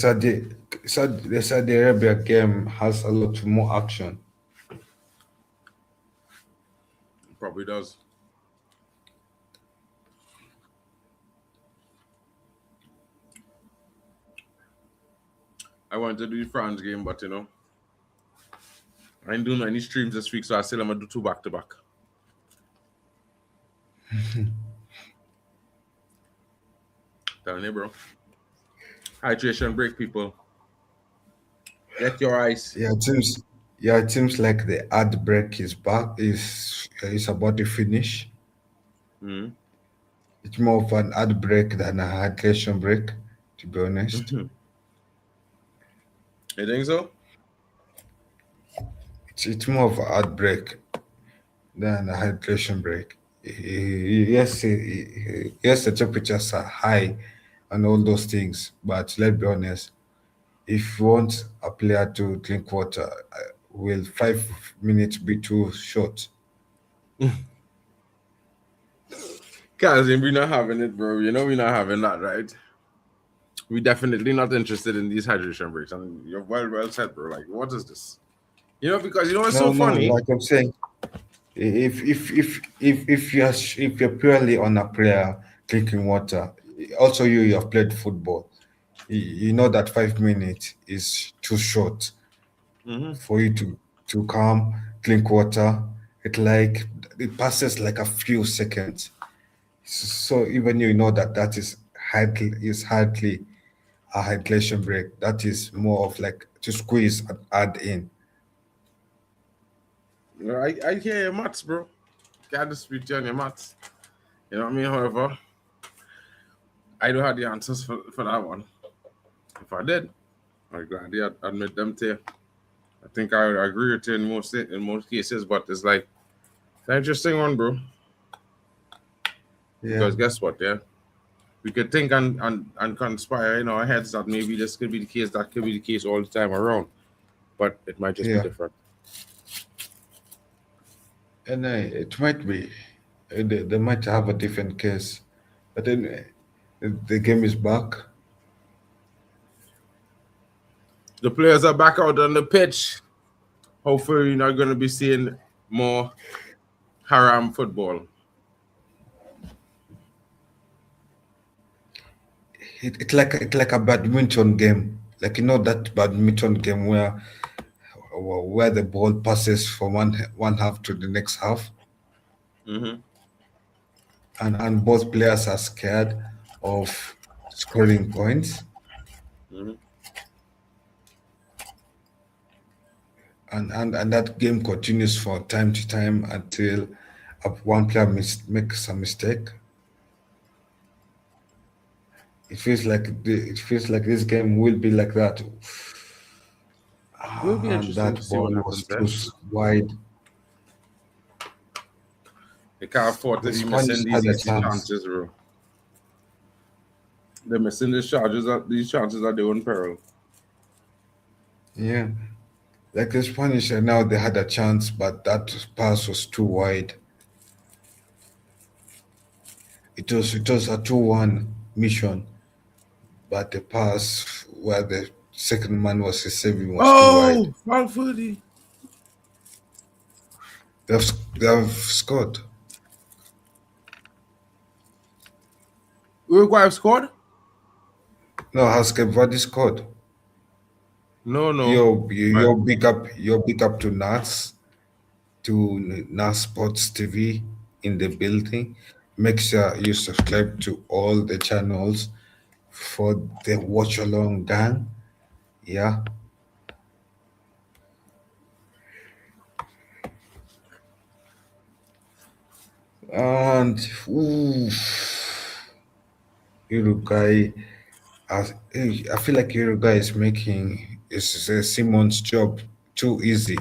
Saudi Arabia game has a lot more action. Probably does. I wanted to do the France game, but I ain't doing any streams this week, so I said I'm gonna do 2 back-to-back. Telling you, bro. Hydration break, people. Get your ice. Yeah, it seems like the ad break is about to finish. Mm-hmm. It's more of an ad break than a hydration break, to be honest. You think so? It's more of an ad break than a hydration break. Yes, yes, the temperatures are high and all those things, but let's be honest. If you want a player to drink water, will 5 minutes be too short? Guys, we're not having it, bro. We're not having that, right? We're definitely not interested in these hydration breaks. I mean, you're well said, bro. Like, what is this? Because it's so funny. Like I'm saying, if you're purely on a player drinking water, also you have played football, you know that 5 minutes is too short for you to come drink water. It passes like a few seconds. So even you know that is hardly a hydration break. That is more of like to squeeze and add in. I hear your maths, bro. Can't dispute you on your maths. You know what I mean? However, I don't have the answers for that one. If I did, I'd gladly admit them to you. I think I would agree with you in most cases, but it's like it's an interesting one, bro. Yeah. Because guess what, yeah? We could think and conspire in our heads that maybe this could be the case, that could be the case all the time around. But it might just be different. And it might be. They might have a different case. But then the game is back. The players are back out on the pitch. Hopefully, you're not going to be seeing more haram football. It's like a badminton game. Like, you know, that badminton game where the ball passes from one half to the next half. Mm-hmm. And both players are scared of scoring points. Mm-hmm. And that game continues for time to time until one player makes a mistake. It feels like this game will be like that. It will be And interesting to that see what ball happens was there. too wide. They can't afford to The be Spanish missing had these a easy chance. chances, bro. They're missing these chances at their own peril. Yeah. Like the Spanish, now they had a chance, but that pass was too wide. It was a 2-1 mission, but the pass where the second man was saving was too wide. Valverde. They have scored. Uruguay have scored? No, has Cape Verde scored? No. Your big up to NAS Sports TV in the building. Make sure you subscribe to all the channels for the watch along gang. Yeah. And Uruguay, I feel like Uruguay is making Simon's job too easy.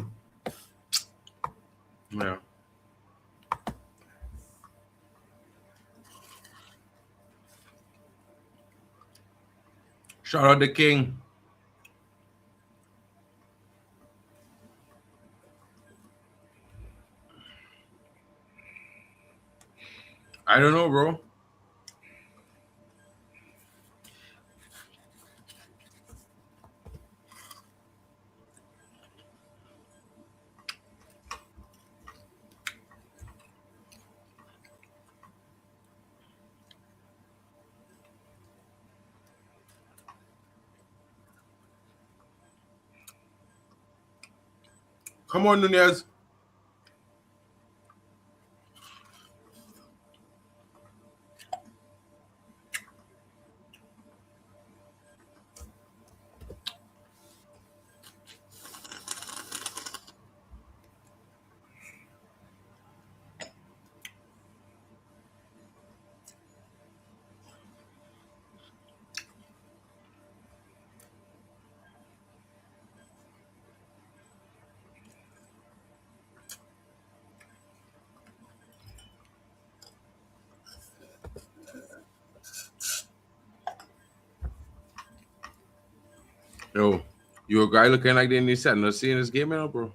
Yeah. Shout out the king. I don't know, bro. Come on, Nunez. Yo, you a guy looking like they need set. Not seeing this game now, bro.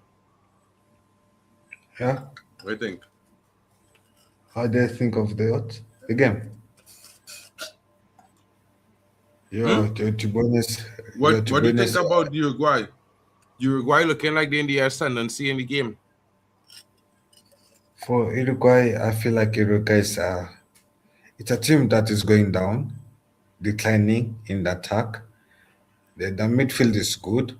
Yeah. What do you think? How do you think of the game? Yeah, to be honest. What do you think about Uruguay? Uruguay looking like they in the air stand and seeing the game. For Uruguay, I feel like Uruguay is it's a team that is going down, declining in the attack. The midfield is good,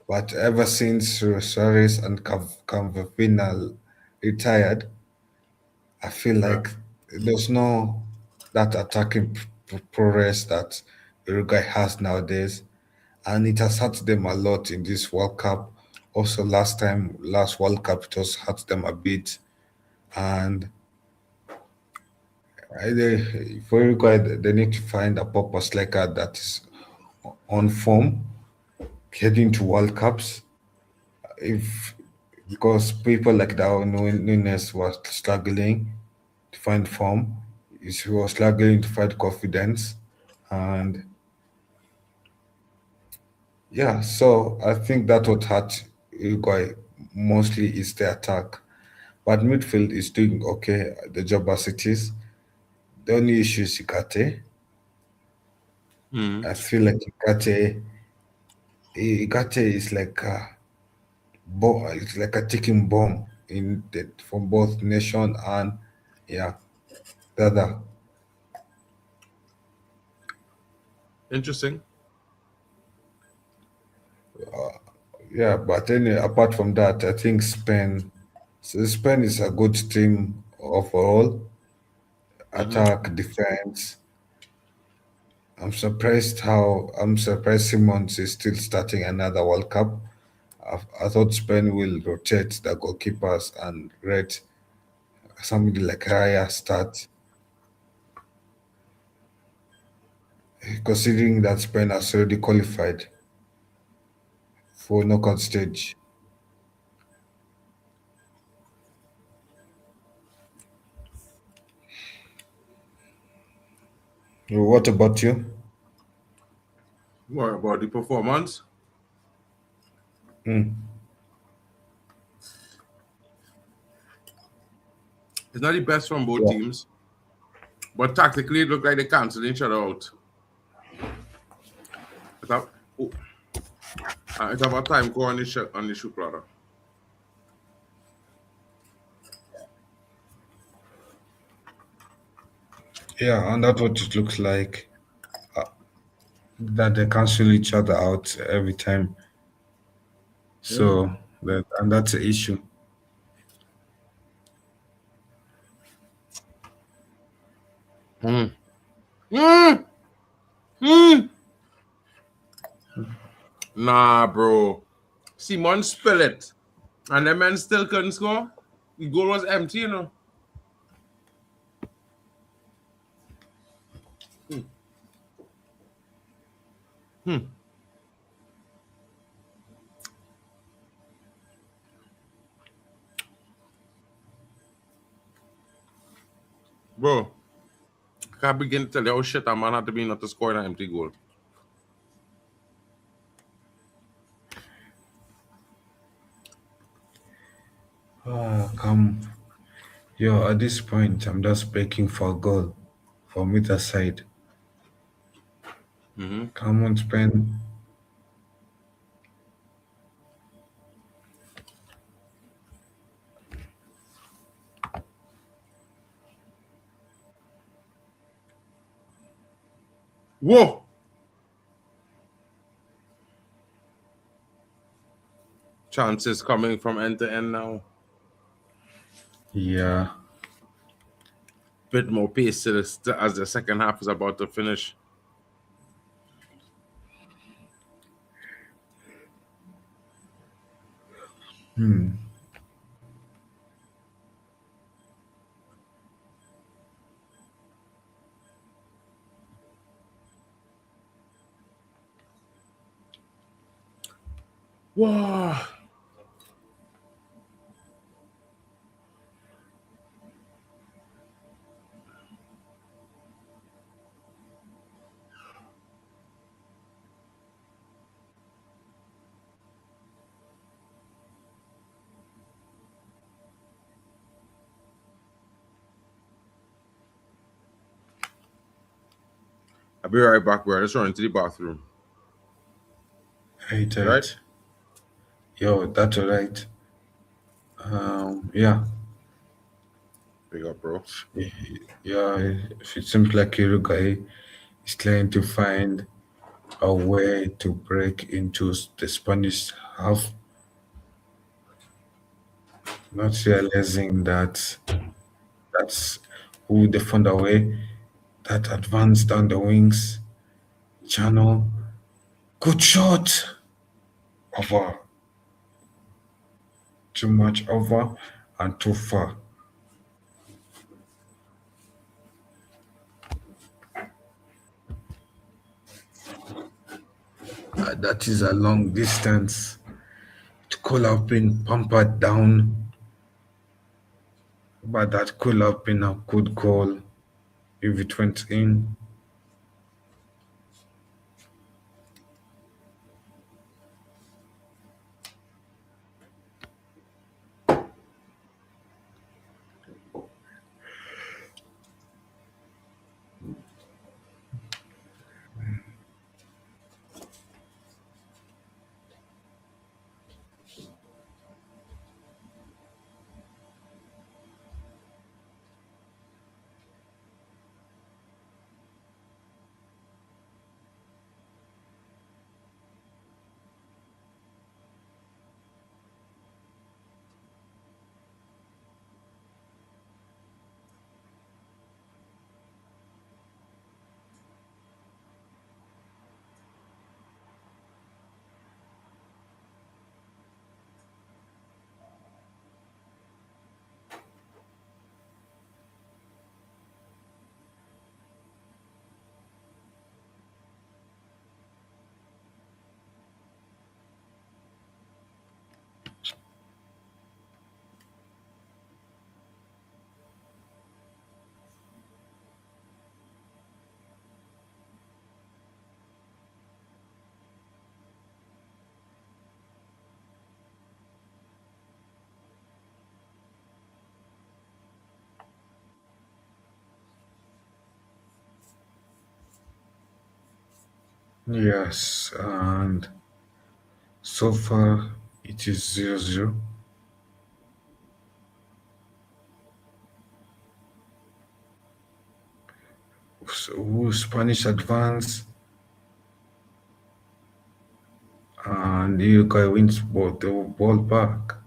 but ever since Suarez and Cavapina retired, I feel like there's no that attacking progress that Uruguay has nowadays, and it has hurt them a lot in this World Cup. Also, last World Cup, it also hurt them a bit. And for Uruguay, they need to find a proper striker that is on form heading to World Cups. If Because people like Darwin Nunes was struggling to find form, he was struggling to find confidence, and yeah, so I think that what hurt Uruguay mostly is the attack. But midfield is doing okay, the job as it is. The only issue is Ikate. I feel like Ikate is like a bomb, it's like a ticking bomb for both nation and yeah, the other. Interesting. Yeah, but anyway, apart from that, I think Spain is a good team overall. Attack, defense. I'm surprised Simons is still starting another World Cup. I thought Spain will rotate the goalkeepers and let somebody like Raya start, considering that Spain has already qualified for knockout stage. What about you? What about the performance? Mm. It's not the best from both Yeah. teams, but tactically it looked like they canceled each other out. It's about time go on the shoot rather. Yeah, and that's what it looks like. That they cancel each other out every time. So and that's the issue. Mm. Mm. Nah, bro. Simon spill it. And the men still couldn't score. The goal was empty, you know. Bro, I can't begin to tell you how shit a man had to be not to score an empty goal. Come, yo, at this point, I'm just begging for a goal from either side. Come on, Spain. Whoa! Chances coming from end to end now. Yeah. Bit more pace as the second half is about to finish. Wow. I'll be right back, bro. Let's run into the bathroom. Right. Right? Yo, that's all right. Yeah. Big up, bro. Yeah, it seems like Uruguay is trying to find a way to break into the Spanish half, not realizing that that's who they found a way that advanced down the wings Channel. Good shot. Over. Too much over and too far. That is a long distance. It could have been pampered down, but that could have been a good goal if it went in. Yes, and so far it is 0-0. So Spanish advance and Uruguay wins both the ball back.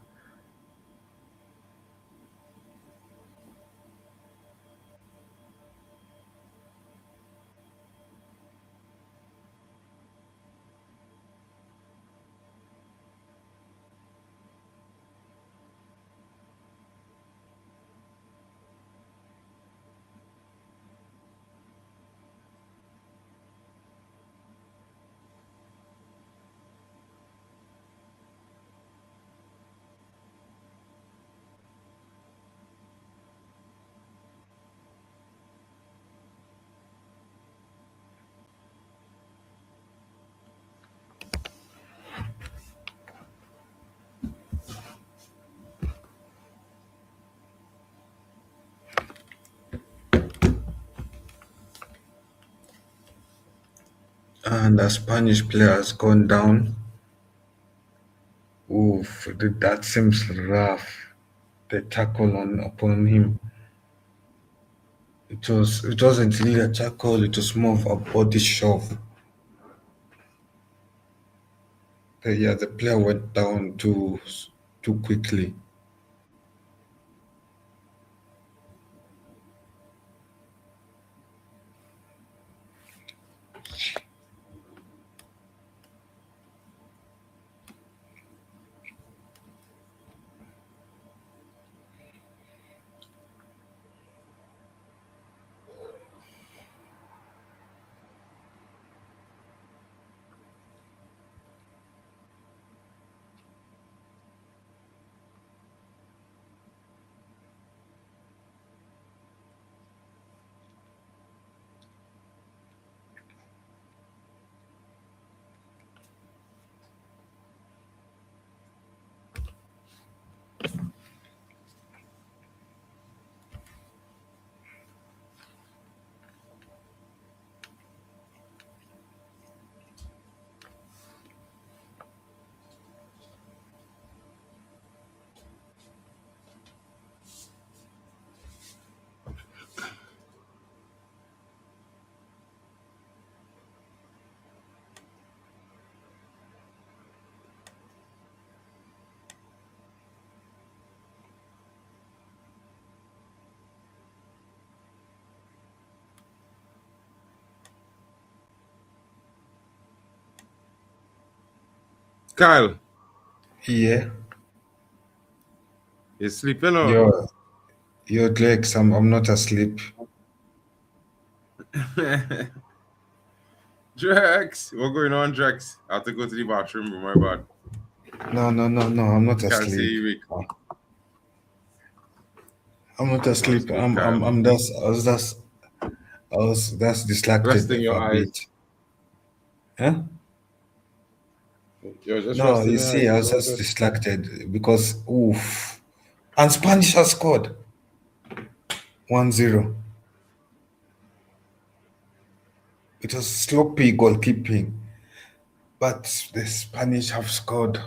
And the Spanish player has gone down. Oof, that seems rough. The tackle on upon him. It wasn't really a tackle, it was more of a body shove. Yeah, the player went down too quickly. Kyle, Yeah, you sleeping or? your Lex, I'm not asleep. Drex, what going on, Drex? I have to go to the bathroom. My bad. No, I'm not Can't see asleep. you weak. I'm not That's asleep. good, Kyle. I was just distracted Resting your a eyes. bit. Huh? You're just No, resting you your see, eyes. I It's was all just good. distracted because oof. And Spanish has scored 1-0. It was sloppy goalkeeping, but the Spanish have scored.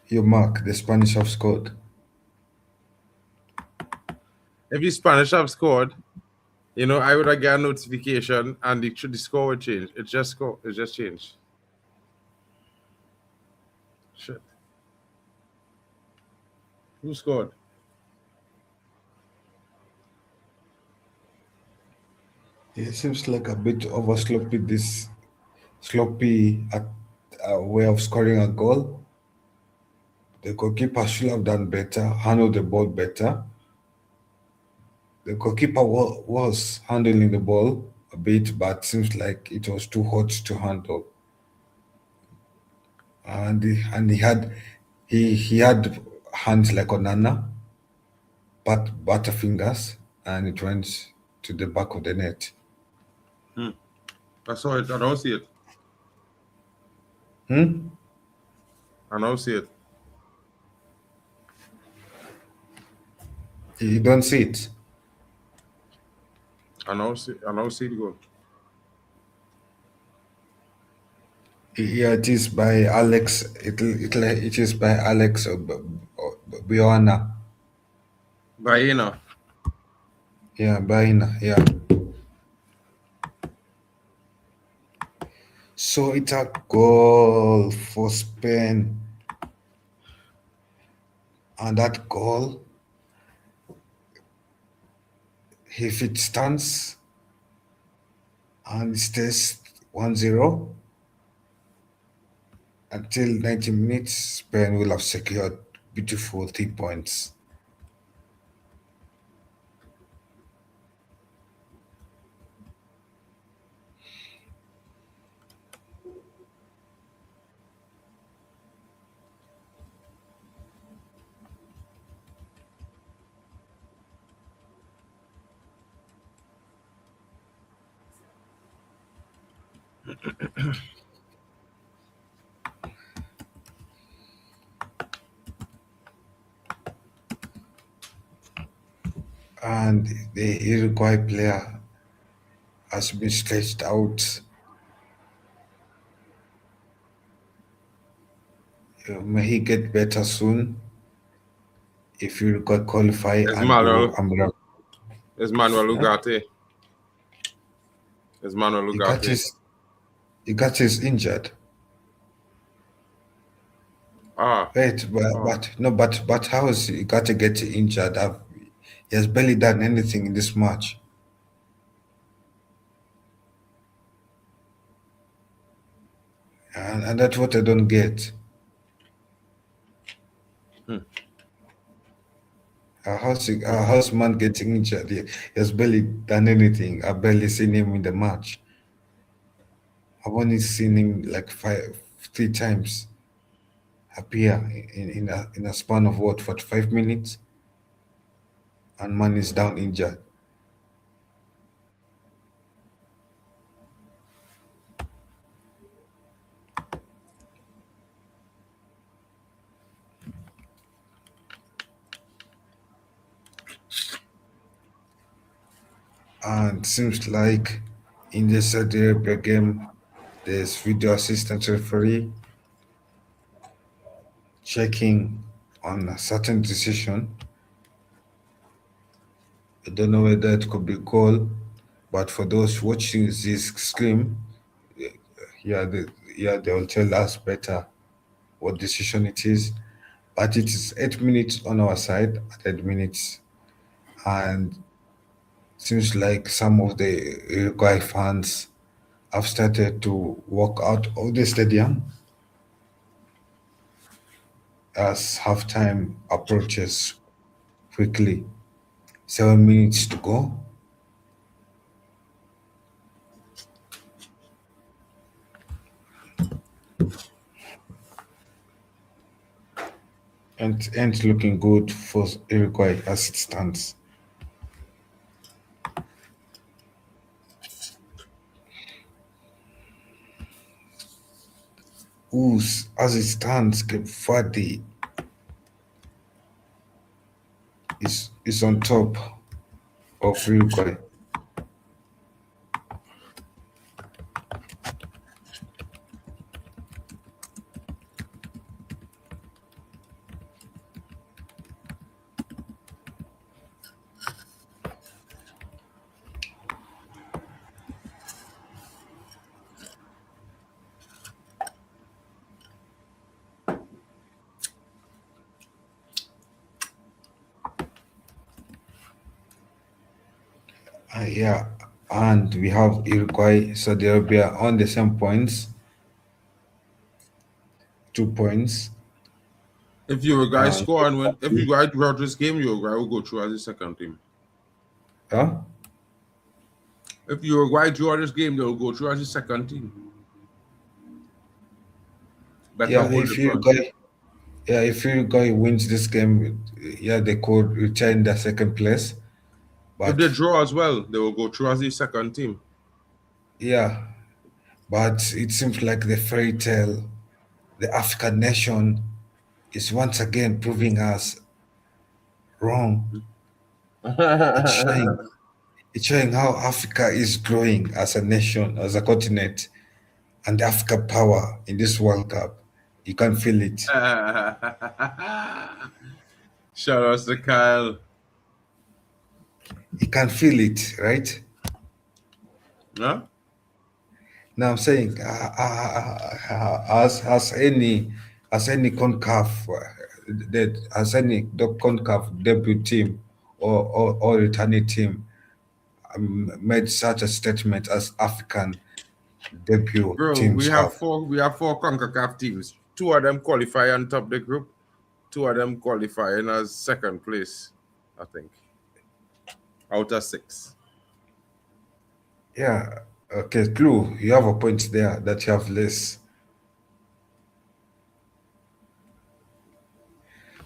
Your mark, the Spanish have scored. If the Spanish have scored, I would have got a notification and the score would change. It just changed. Shit. Who scored? It seems like a bit over sloppy. This sloppy way of scoring a goal. The goalkeeper should have done better, handled the ball better. The goalkeeper was handling the ball a bit, but seems like it was too hot to handle. And he had hands like Onana, but butterfingers, and it went to the back of the net. I saw it. I don't see it. Hmm? I don't see it. You don't see it. I don't see the goal. Yeah, it is by Alex. It is by Alex Bioana. Baena. Yeah, Baina. Yeah. So it's a goal for Spain, and that goal, if it stands and it stays 1-0 until 90 minutes, Spain will have secured beautiful 3 points. And the Uruguay player has been stretched out. May he get better soon. If Uruguay qualify It's and go, Manuel. It's Manuel huh? Ugarte. It's Manuel Ugarte. Igatis injured. Ah. Wait, but how is Igate get injured? He has barely done anything in this match. And that's what I don't get. How's man getting injured? He has barely done anything. I've barely seen him in the match. I've only seen him like 3 times appear in a span of what, 45 minutes? And man is down injured. And seems like in the Saudi Arabia game, there's video assistant referee checking on a certain decision. I don't know whether it could be goal, but for those watching this stream, yeah, they will tell us better what decision it is. But it is 8 minutes on our side, at 8 minutes, and Seems like some of the Uruguay fans have started to walk out of the stadium as halftime approaches quickly. 7 minutes to go. And ain't looking good for Uruguay as it stands. As it stands, Cape Verde is on top of Uruguay. Yeah, and we have Uruguay, Saudi Arabia on the same points, 2 points. If Uruguay And score and win, if Uruguay draw this game, Uruguay will go through as the second team. huh? If Uruguay draw this game, they will go through as the second team. Better Yeah, hold if the front. If Uruguay wins this game, yeah, they could retain the second place. If they But draw as well, they will go through as the second team. yeah, but it seems like the fairy tale, the African nation, is once again proving us wrong. It's showing, it's showing how Africa is growing as a nation, as a continent, and the Africa power in this World Cup. You can feel it. Shout out to Kyle. You can feel it, right? Huh? Now I'm saying, as any CONCACAF, as any CONCACAF debut team or returning team made such a statement as African debut Bro, teams have. we have four CONCACAF teams. Two of them qualify on top of the group. Two of them qualifying as second place, I think. Out of 6. Yeah, okay, true. You have a point there that you have less.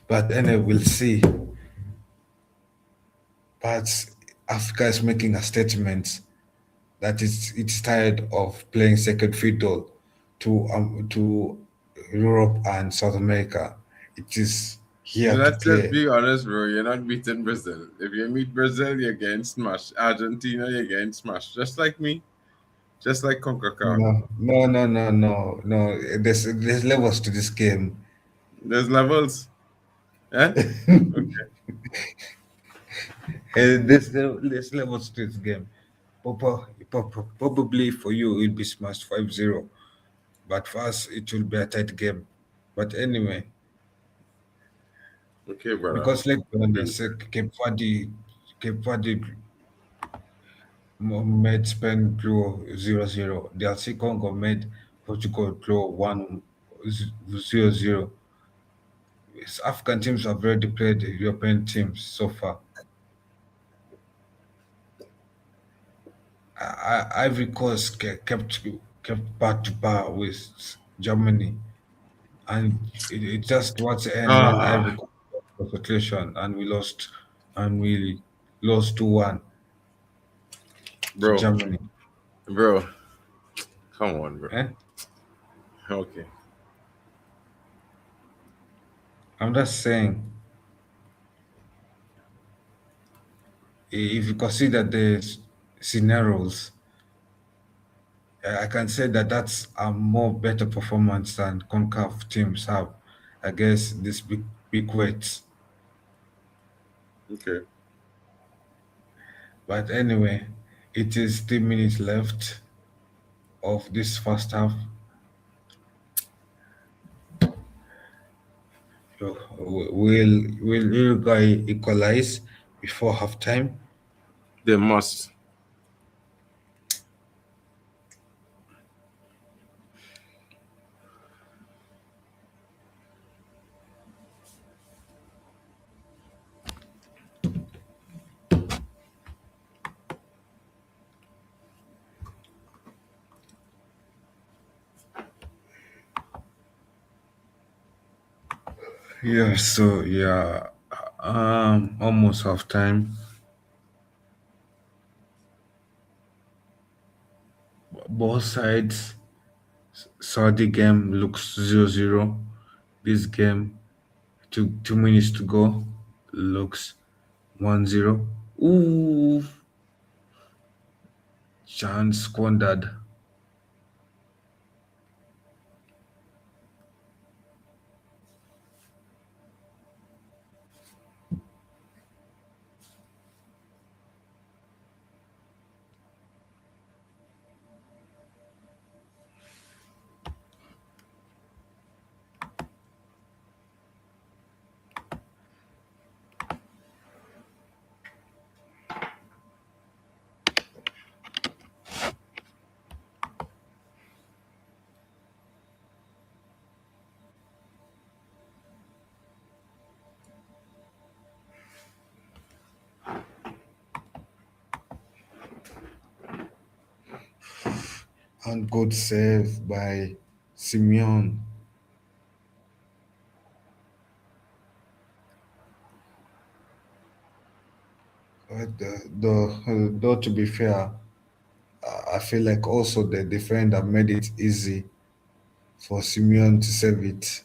But anyway, we'll see. But Africa is making a statement that it's tired of playing second fiddle to Europe and South America. It is here to Let's just play. be honest, bro. You're not beating Brazil. If you meet Brazil, you're getting smashed. Argentina, you're getting smashed. Just like me. Just like CONCACAF. No. There's levels to this game. There's levels. Eh? Okay. There's levels to this game. Probably for you it'll be smashed 5-0, but for us it will be a tight game. But anyway, Okay, brother. because let's be honest, Cape Verde made Spain draw 0-0. DRC Congo made Portugal draw 1-0. African teams have already played European teams so far. Ivory Coast kept back to bar with Germany, and it just towards the end when Ivory Coast lost concentration and we lost 2-1 to Bro. Germany. Bro. Come on, bro. Eh? Okay. I'm just saying, if you consider the scenarios, I can say that that's a more better performance than CONCACAF teams have against these big weights. Okay. But anyway, it is 3 minutes left of this first half. So will Uruguay equalize before halftime? They must. Yeah, so yeah, almost half time. Both sides. Saudi game looks 0-0. This game, 2 minutes to go, looks 1-0. Ooh, chance squandered. And good save by Simeon. Though to be fair, I feel like also the defender made it easy for Simeon to save it.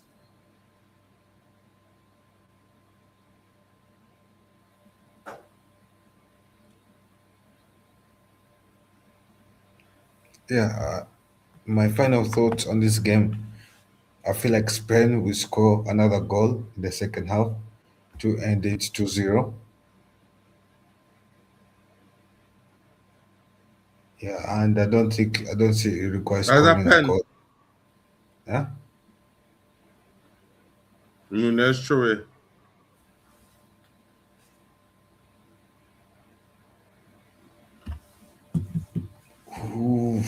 Yeah, my final thoughts on this game. I feel like Spain will score another goal in the second half to end it 2-0. Yeah, and I don't see Uruguay That's a scoring a pen. goal. Yeah? Nunes throw. Ooh,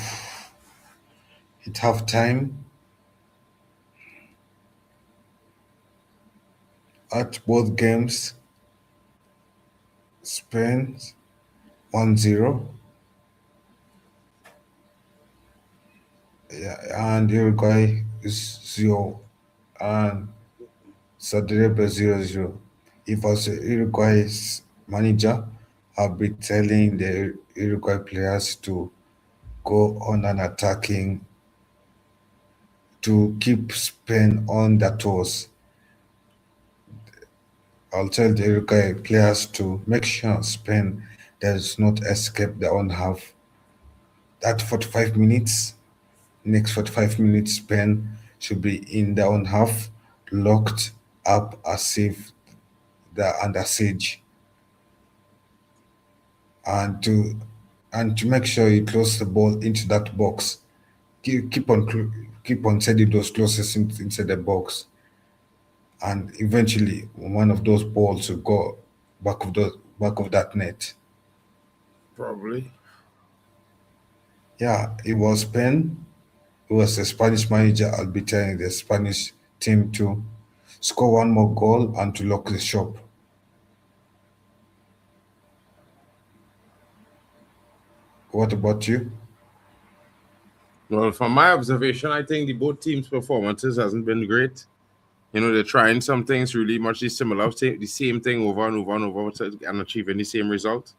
at half time at both games, Spain 1-0. Yeah, and Uruguay is 0 and Saudi Arabia 0-0. If also Uruguay's manager have been telling the Uruguay players to go on an attacking to keep Spain on their toes. I'll tell the Uruguay players to make sure Spain does not escape their own half. That 45 minutes, next 45 minutes, Spain should be in their own half, locked up as if they're under siege. And to make sure you close the ball into that box. Keep on sending those closest inside the box, and eventually one of those balls will go back of that net. Probably. Yeah, it was Spain. It was the Spanish manager. I'll be telling the Spanish team to score one more goal and to lock the shop. What about you? Well, from my observation, I think the both teams' performances hasn't been great. You know, they're trying some things really much similar, the same thing over and over and over and achieving the same result.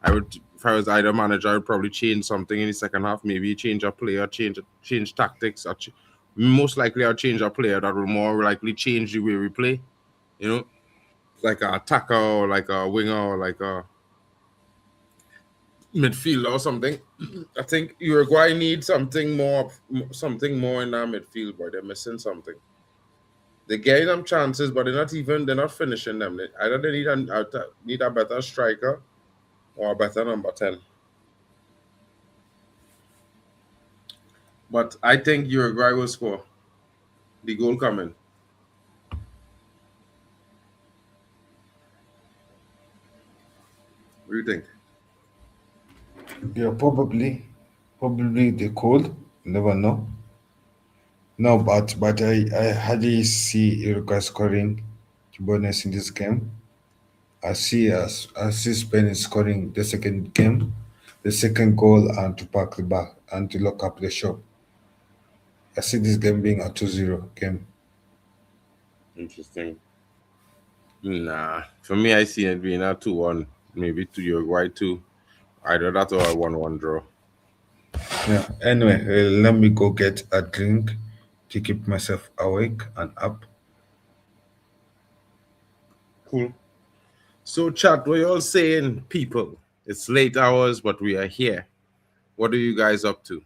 I would, if I was either manager, I would probably change something in the second half. Maybe change a player, change tactics. Or most likely, I'll change a player that will more likely change the way we play. You know, like a attacker or like a winger or like a midfielder or something. I think Uruguay needs something more in that midfield, boy. They're missing something. They're getting them chances, but they're not finishing them. Either they need a better striker or a better number 10. But I think Uruguay will score. The goal coming. What do you think? Yeah, probably they could. Never know. No, but I hardly see Uruguay scoring. To be honest, in this game, I see Spain scoring the second goal, and to pack the back and to lock up the shop. I see this game being a 2-0 game. Interesting. Nah, for me, I see it being a 2-1, maybe to Uruguay 2. Either that or a 1-1 draw. Yeah. Anyway, let me go get a drink to keep myself awake and up. Cool. So, chat, what you all saying, people? It's late hours, but we are here. What are you guys up to?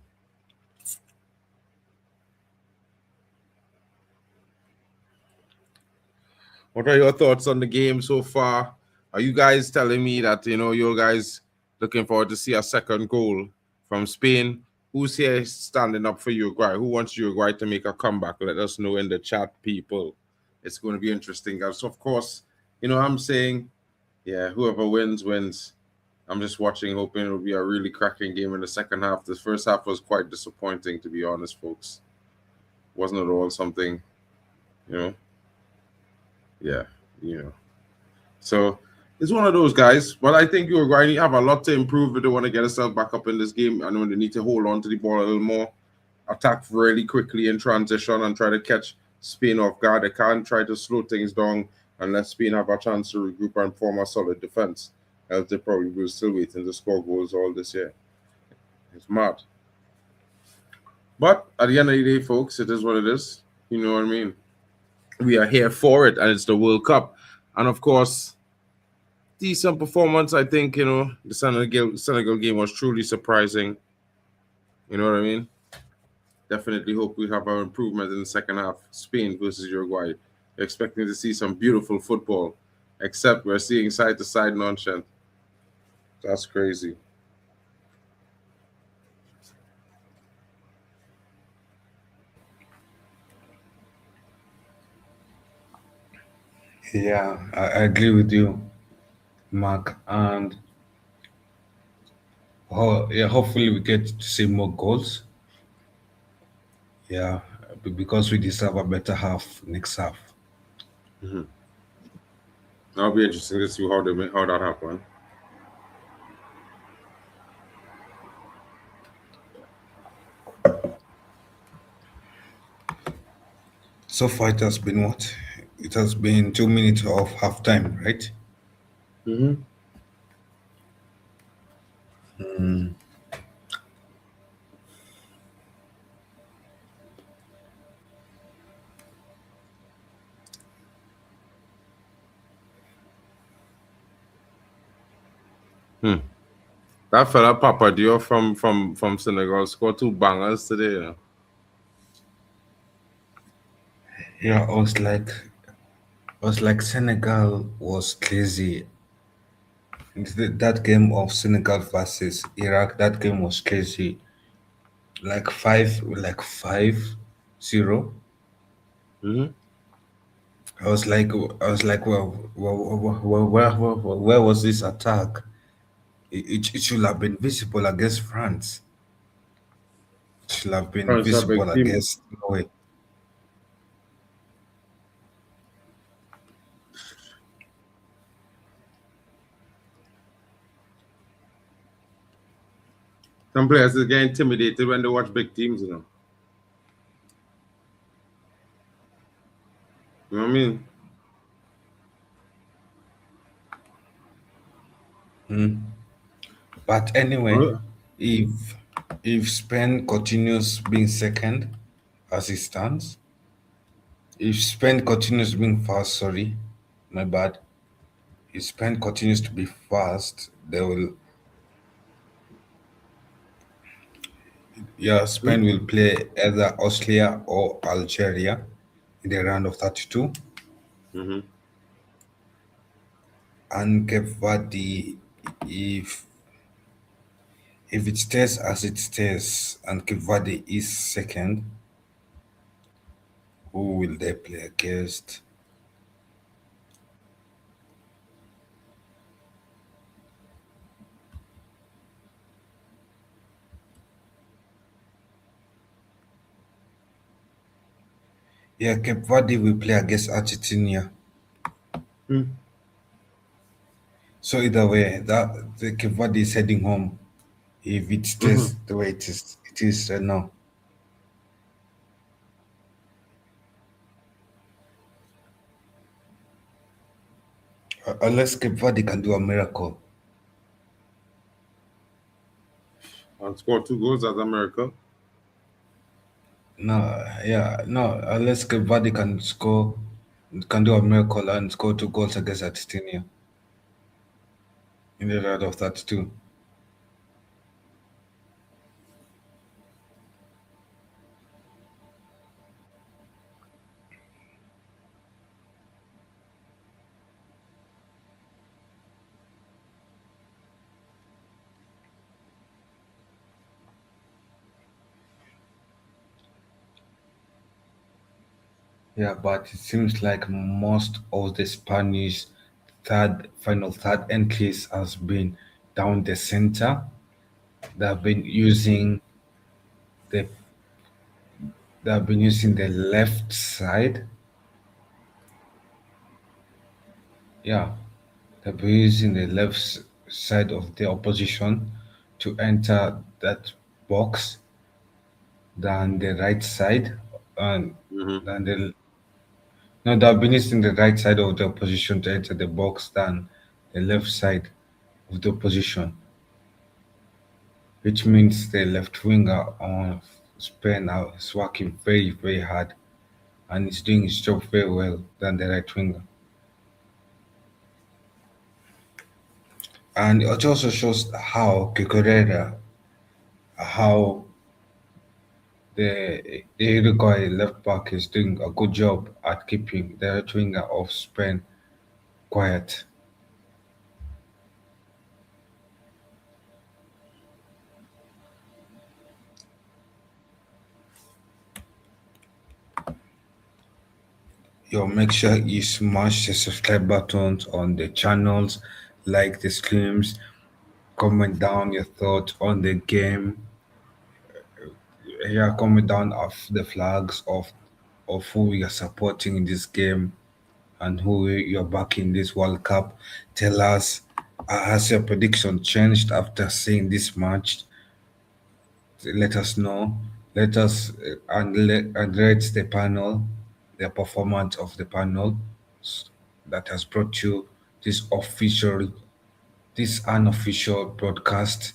What are your thoughts on the game so far? Are you guys telling me that, you guys looking forward to see a second goal from Spain? Who's here standing up for Uruguay? Who wants Uruguay to make a comeback? Let us know in the chat, people. It's going to be interesting, guys. So, of course, I'm saying, yeah, whoever wins, wins. I'm just watching, hoping it'll be a really cracking game in the second half. The first half was quite disappointing, to be honest, folks. Wasn't at all something, you know, yeah, you know. So it's one of those guys. But I think Uruguay have a lot to improve if they want to get themselves back up in this game. I know they need to hold on to the ball a little more, attack really quickly in transition, and try to catch Spain off guard. They can't try to slow things down and let Spain have a chance to regroup and form a solid defense. Else they probably will still waiting to score goals all this year. It's mad. But at the end of the day, folks, it is what it is. You know what I mean? We are here for it, and it's the World Cup. And of course, decent performance. I think, the Senegal game was truly surprising. You know what I mean? Definitely hope we have our improvement in the second half. Spain versus Uruguay. We're expecting to see some beautiful football, except we're seeing side to side nonsense. That's crazy. Yeah, I agree with you, Mark. And yeah, hopefully we get to see more goals. Yeah, because we deserve a better half next half. Mm-hmm. That'll be interesting to see how that happen. So far, it has been what? It has been 2 minutes of halftime, right? Mm-hmm. Hmm. That fella Papa Dio from Senegal scored two bangers today. Yeah, I was like Senegal was crazy. That game of Senegal versus Iraq, that game was crazy. Like 5-0. Mm-hmm. I was like, well, where was this attack? It should have been visible against France. It should have been France is a big visible team. against Norway. Some players get intimidated when they watch big teams. You know what I mean? But anyway, Uh, if if Spain continues being second as it stands, if Spain continues being fast, sorry, my bad. If Spain continues to be fast, they will. Yeah, Spain will play either Austria or Algeria in the round of 32, Mm-hmm. and Cape Verde, if if it stays as it stays, and Cape Verde is second, who will they play against? Yeah, Cape Verde will play against Argentina. Hmm. So either way, that the Cape Verde is heading home if it Mm-hmm. stays the way it is right now. Unless Cape Verde can do a miracle. And score 2 goals as America. No, yeah, no. Unless Cape Verde can do a miracle and score 2 goals against Argentina in the round of 32. Yeah, but it seems like most of the Spanish third entries has been down the center. They have been using the they have been using the left side. Yeah, they've been using the side of the opposition to enter that box than the right side, and Mm-hmm. than the no, they've been using the right side of the opposition to enter the box than the left side of the opposition, which means the left winger on Spain is working very, very hard and is doing his job very well than the right winger. And it also shows how Kikorera, how the Uruguay left back is doing a good job at keeping the right winger of Spain quiet. Yo, make sure you smash the subscribe buttons on the channels, like the streams, comment down your thoughts on the game. Yeah, comment down of the flags of who you are supporting in this game and who you're backing this World Cup. Tell us, has your prediction changed after seeing this match? Let us know. Let us and rate the panel, the performance of the panel that has brought you this this unofficial broadcast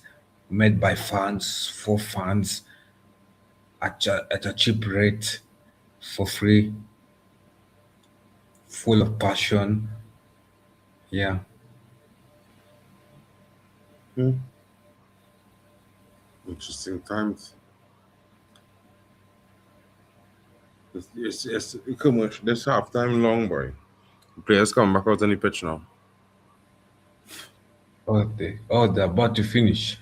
made by fans for fans at a cheap rate for free, full of passion. Yeah. Hmm. Interesting times. Come on, this half time long, boy. Players come back out on the pitch now. They're about to finish.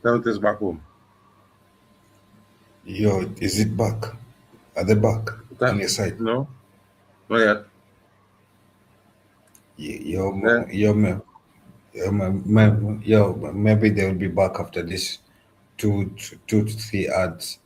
Count is back home. Yo, is it back? At the back on That your side? no, not yet. Yo, Then yo, yo, maybe they'll be back after this two to three ads.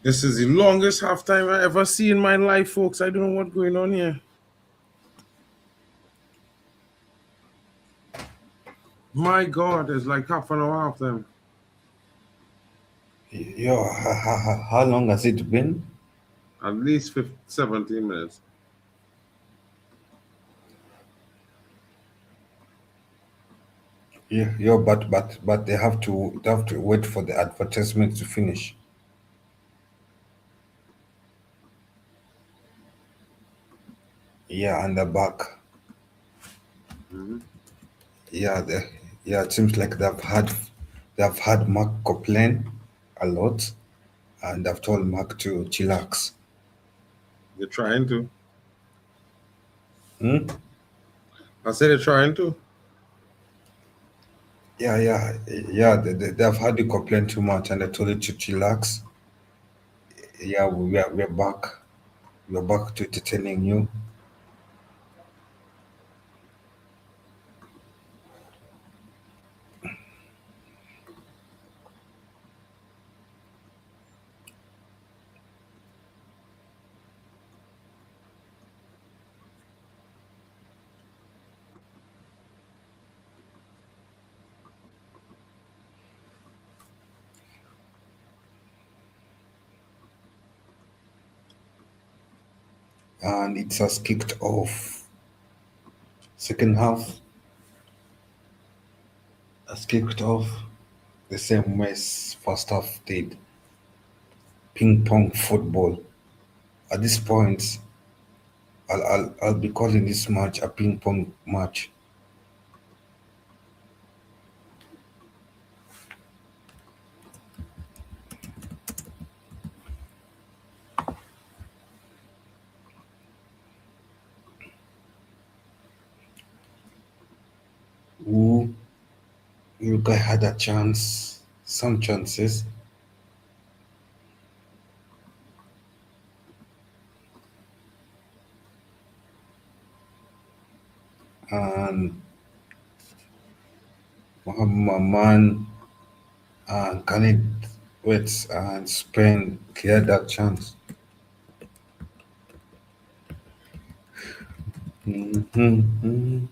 This is the longest halftime I ever see in my life, folks. I don't know what's going on here. My God, it's like half an hour of them. Yo, how long has it been? At least 17 minutes. Yeah, but they have to wait for the advertisement to finish. Yeah, and the back. Mm-hmm. Yeah, it seems like they've had Mark complain a lot, and they've told Mark to chillax. They're trying to. Hmm? I said they're trying to. Yeah. They've had you complain too much, and they told you to chillax. Yeah, we're back. We're back to entertaining you. And it has kicked off. Second half has kicked off the same way as first half did. Ping pong football. At this point, I'll be calling this match a ping pong match. Ooh, Uruguay had a chance, some chances, and Man and Khalid Wets and Spain cleared that chance. Mhm.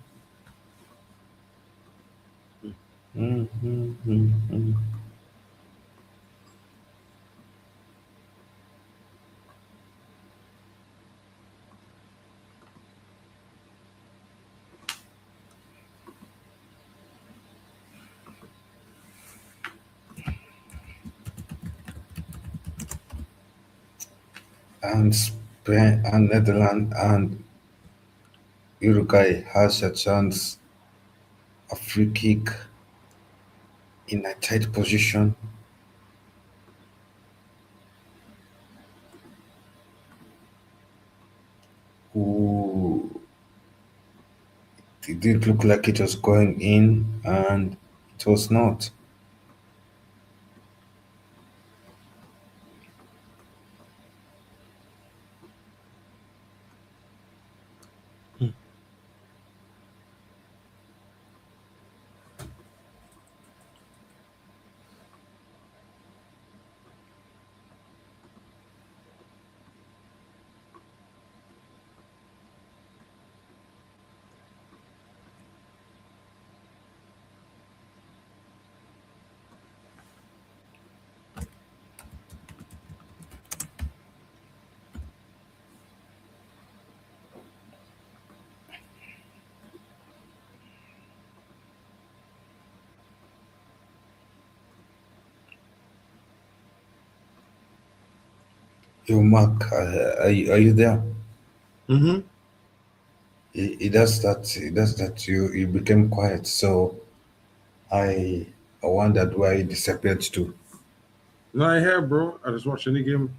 Mhm. And Spain and Netherlands and Uruguay has a chance, a free kick in a tight position. Who it did look like it was going in, and it was not. Yo, Mark, are you there? Mm-hmm. It does that you became quiet, so I I wondered why you disappeared to. No, I hear, bro. I just watching the game.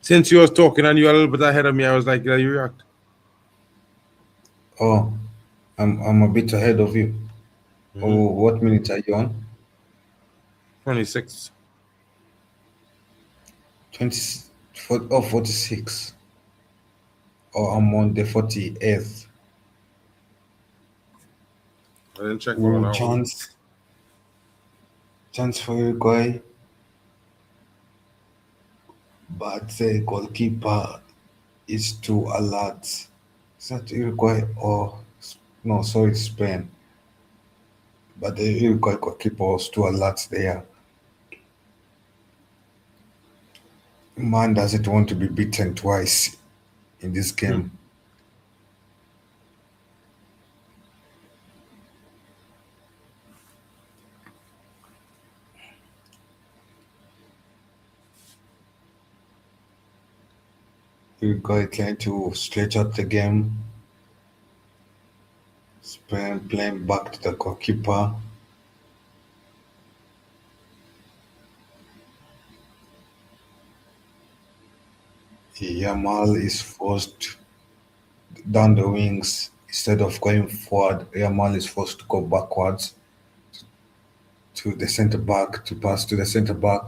Since you was talking and you were a little bit ahead of me, I was like, yeah, you react. Oh, I'm a bit ahead of you. Mm-hmm. Oh, what minute are you on? 26. 20, 46. Oh, I'm on the 48th. I didn't check all of Oh, that one. chance for Uruguay, but the goalkeeper is too alert. Is that Uruguay or no? Sorry, Spain. But the Uruguay goalkeeper was too alert there. Man doesn't want to be beaten twice in this Hmm. game. Uruguay trying to stretch out the game. Spain playing back to the goalkeeper. Yamal is forced down the wings instead of going forward. Yamal is forced to go backwards to the center back to pass to the center back,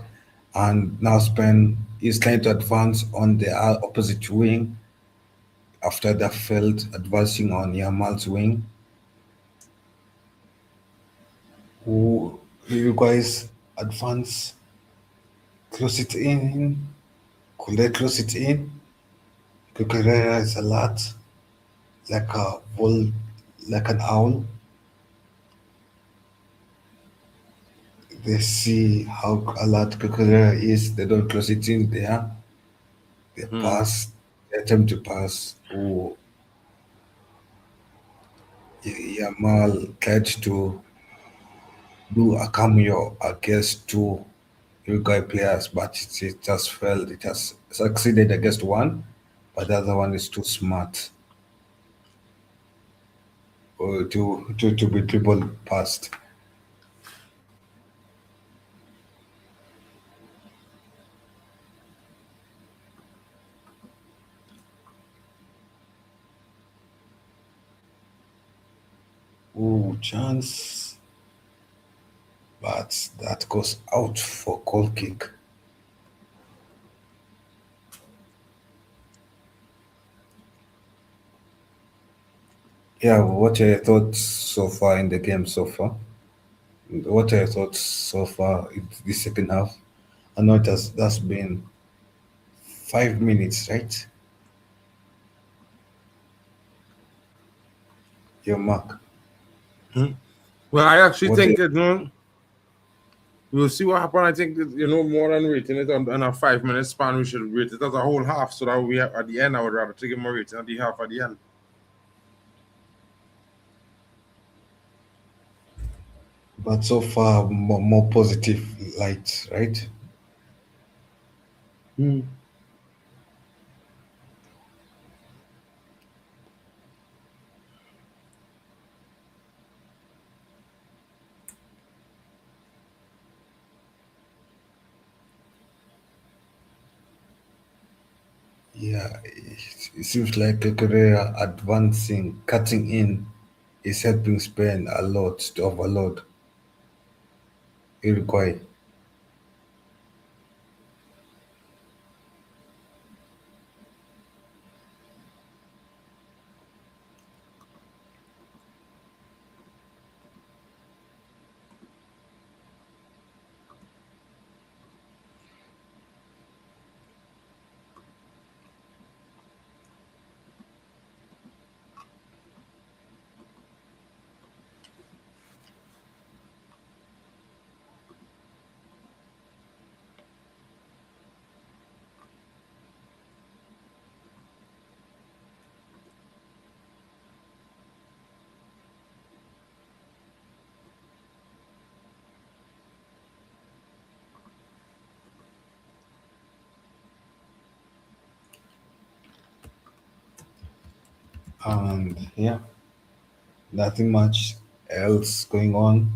and now Spain is trying to advance on the opposite wing after they failed advancing on Yamal's wing. Who you guys advance, close it in, could they close it in? Cucurella is a lot like a bull, like an owl. They see how alert Cucurella is. They don't close it in there. They Hmm. pass. They attempt to pass. Oh, Yamal tried to do a cameo against two Uruguay players, but it just failed. It has succeeded against one, but the other one is too smart to be dribbled past. Oh, chance, but that goes out for goal kick. Yeah, what are your thoughts so far in the game so far? What are your thoughts so far in the second half? I know that's been 5 minutes, right? Your mark. Hmm. Well, I actually What are think we'll see what happens. I think that, more than rating it on a 5 minute span, we should rate it as a whole half so that we have, at the end, I would rather take him a rating at the half at the end. but so far more positive light, right? Hmm. Yeah, it seems like a career advancing, cutting in is helping Spain a lot to overload Uruguay. And yeah, nothing much else going on.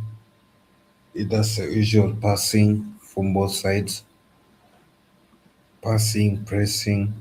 It does the usual passing from both sides, passing, pressing.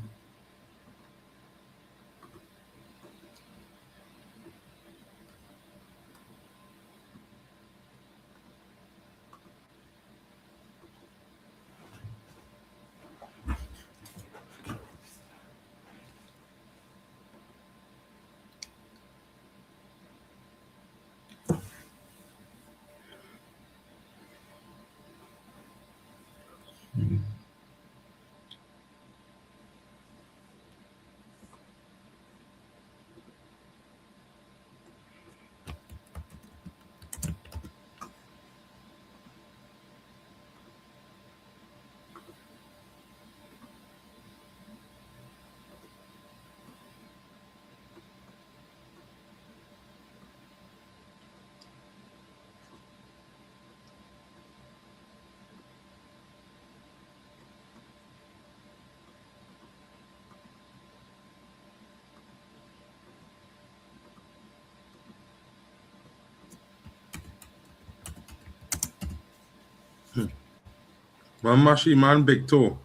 Man Mashi, man big toe.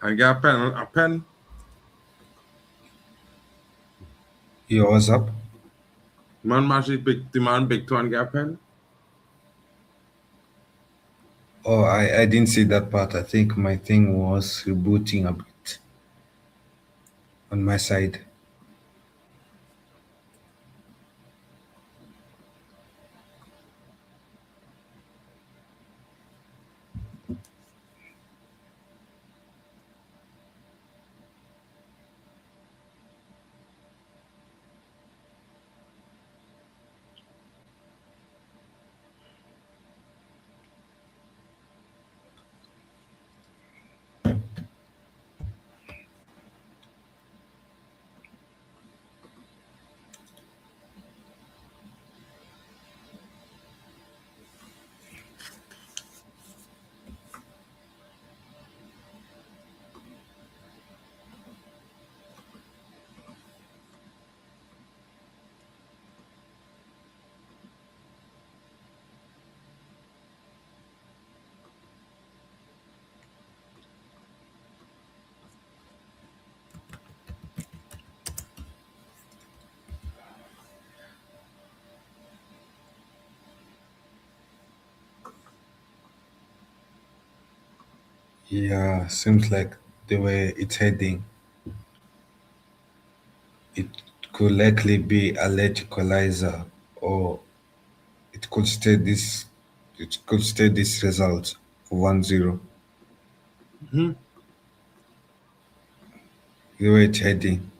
And get a pen. Yo, what's up? Man Mashi big the man big toe and get a pen. Oh, I didn't see that part. I think my thing was rebooting a bit on my side. Yeah, seems like the way it's heading, it could likely be a late equalizer, or it could stay this result 1-0. Mm-hmm. The way it's heading.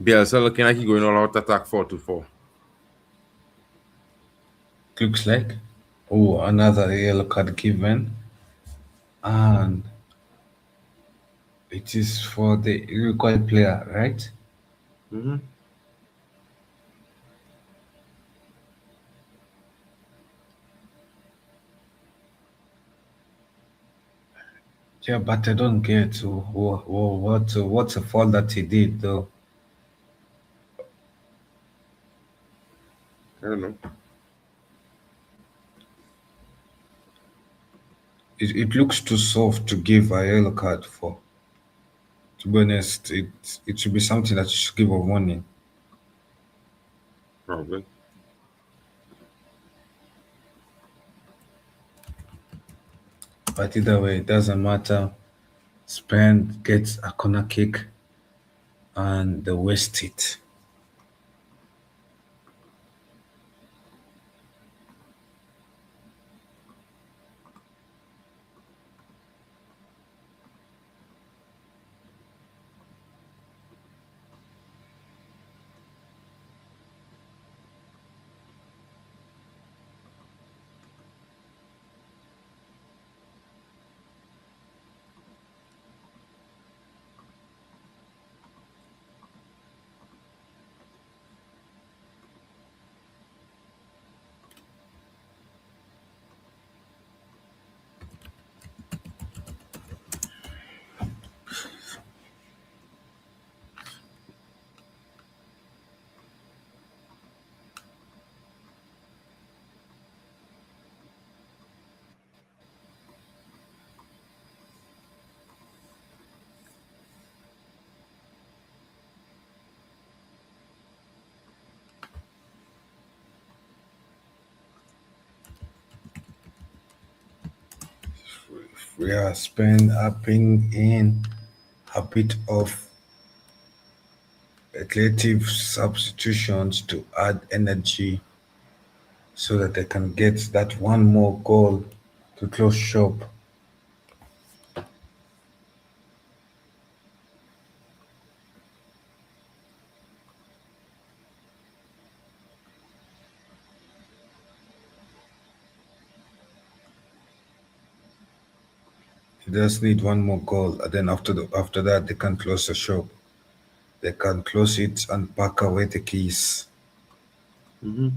Bielsa looking like he's going all out attack 4-4. Looks like. Oh, another yellow card given. And it is for the Uruguay player, right? Mm-hmm. Yeah, but I don't get what's the fault that he did though. I don't know. It looks too soft to give a yellow card for. To be honest, it should be something that you should give a warning. Probably. But either way, it doesn't matter. Spain gets a corner kick and they waste it. We are Spain upping in a bit of creative substitutions to add energy so that they can get that one more goal to close shop. They just need one more goal, and then after that they can close the shop. They can close it and pack away the keys. Mm-hmm.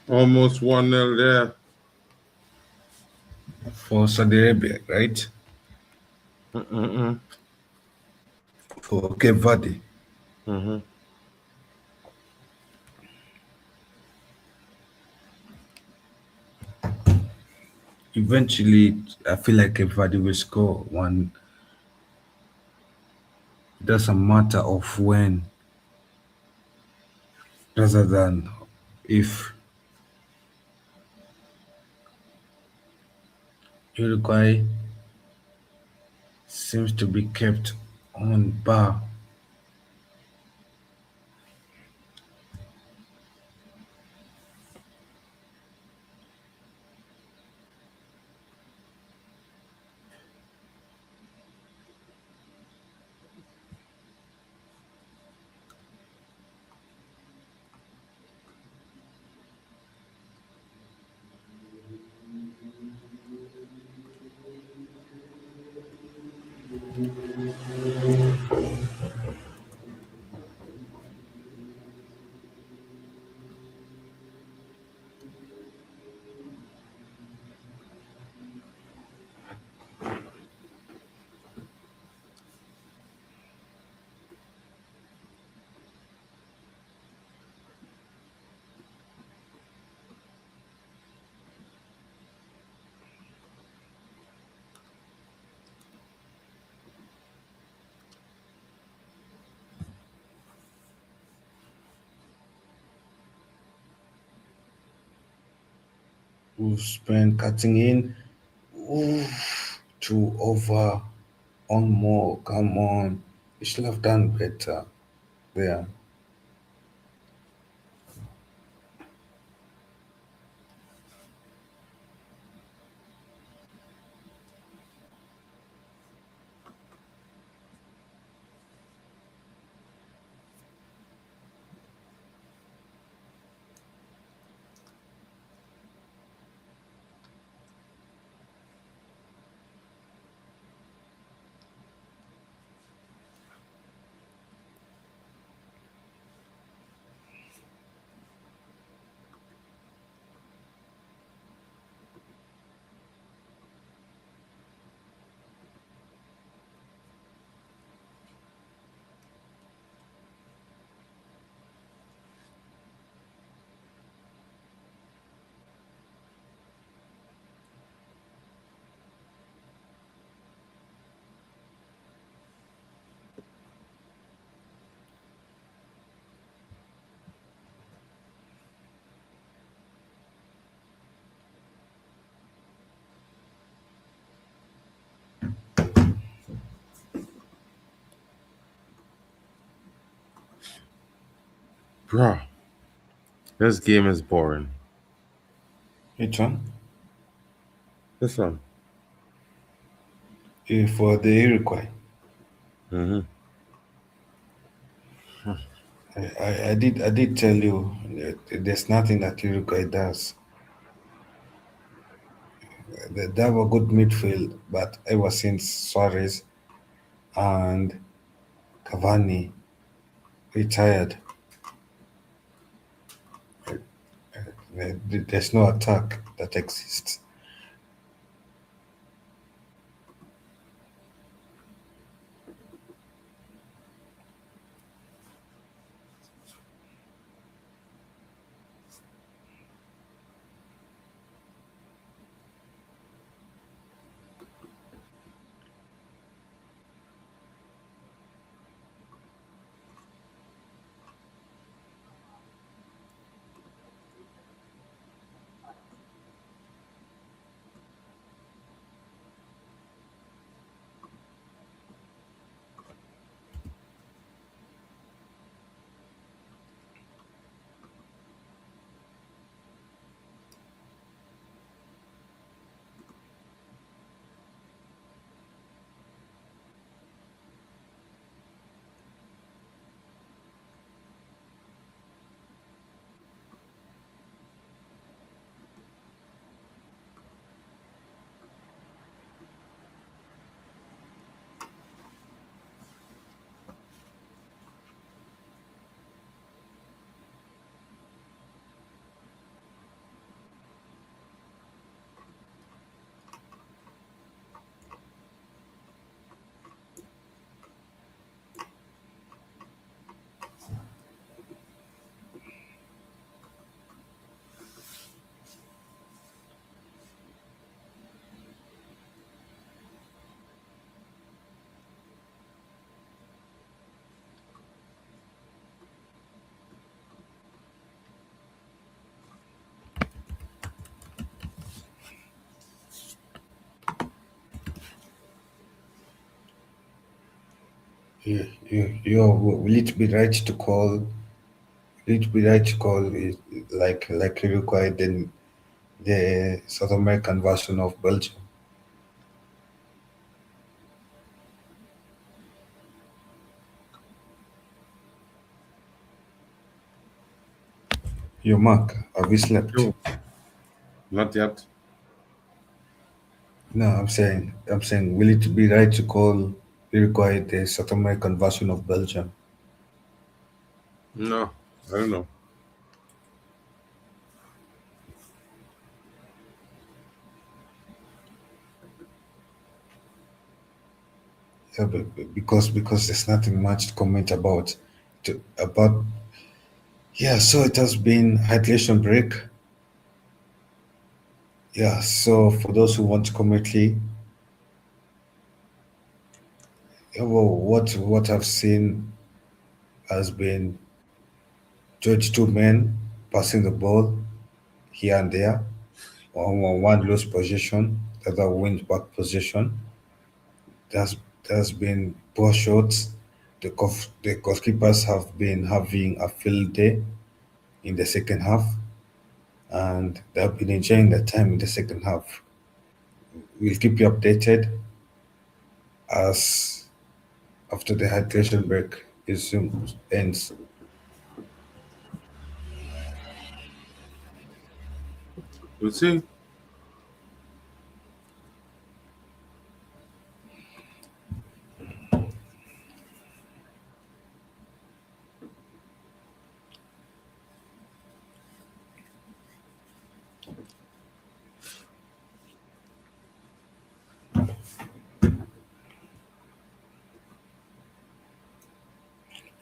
Almost 1-0 there. For Saudi Arabia, right? Mm-mm-mm. For Cape Verde. Mm-hmm. Eventually, I feel like Cape Verde will score one. It doesn't matter of when, rather than if. Uruguay seems to be kept on bar. Who spent cutting in. Ooh, two over. One more. Come on. You should have done better there. Bro, this game is boring. Which one? This one. For the Uruguay. Mm-hmm. I did tell you there's nothing that Uruguay does. They have a good midfield, but ever since Suarez and Cavani retired, there's no attack that exists. Will it be right to call? Will it be right to call it like Uruguay then the South American version of Belgium? Your Mark, have you slept? No, not yet. No, I'm saying, will it be right to call Uruguay the South American version of Belgium? No, I don't know. Yeah, because there's nothing much to comment about. About yeah, so it has been hydration break. Yeah, so for those who want to commently, yeah, well, what I've seen has been 22 men passing the ball here and there. One lose possession, the other wins back possession. There's there's been poor shots. The goalkeepers have been having a field day in the second half, and they've been enjoying their time in the second half. We'll keep you updated as after the hydration break is soon ends. We'll see.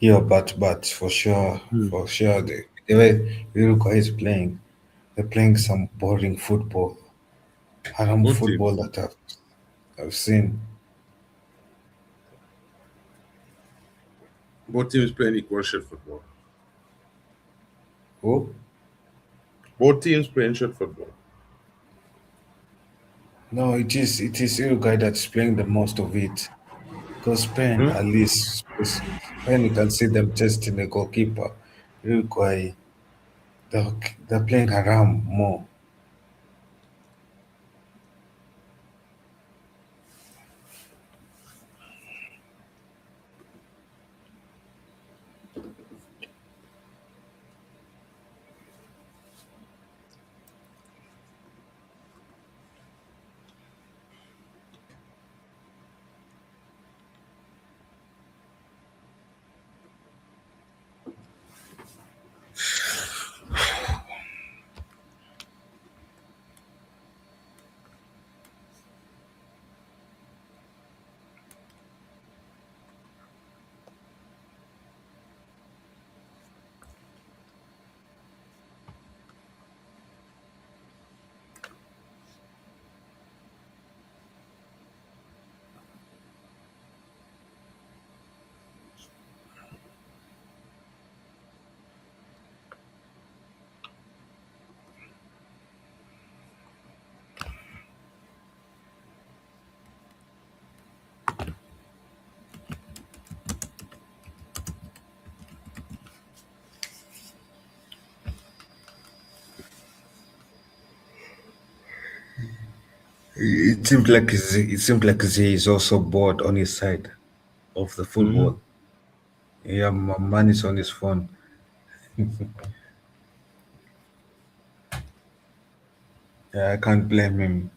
Yeah, but Hmm. for sure, the way Uruguay is playing, they're playing some boring football, haram Both teams. football that I've seen. Both teams playing equal shit football. Oh, Both teams playing shit football. no, it is Uruguay that's playing the most of it. Because Spain, Hmm? at least, Spain, you can see them testing the goalkeeper. Uruguay, they're, they're playing around more. It seems like Z is also bored on his side of the Mhm. football. Yeah, man is on his phone. Yeah, I can't blame him.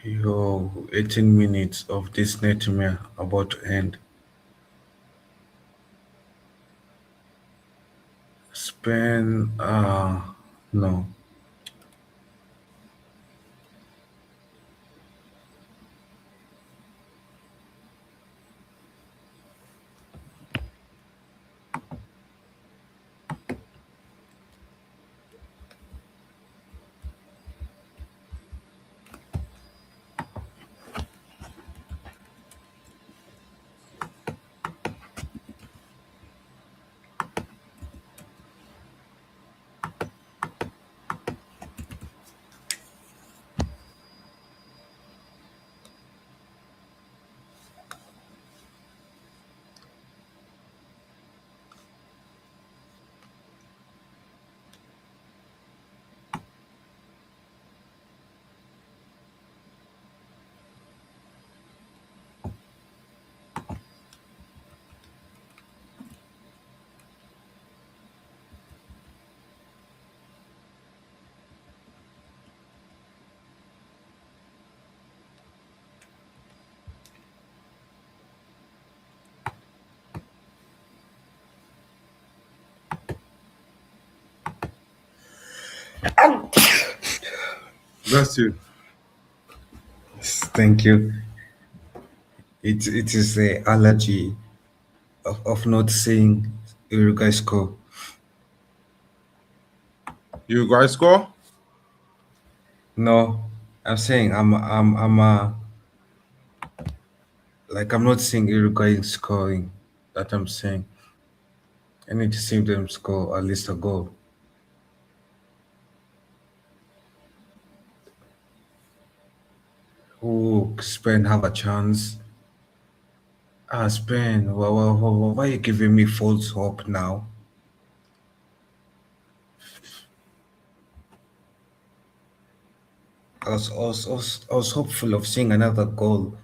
Yo, 18 minutes of this nightmare about to end. Spain, no. Bless you. Thank you. It is the allergy of not seeing Uruguay score. You guys score? No, I'm saying I'm not seeing Uruguay scoring. That I'm saying. I need to see them score at least a goal. Oh, Spain have a chance. Spain, why are you giving me false hope now? I was hopeful of seeing another goal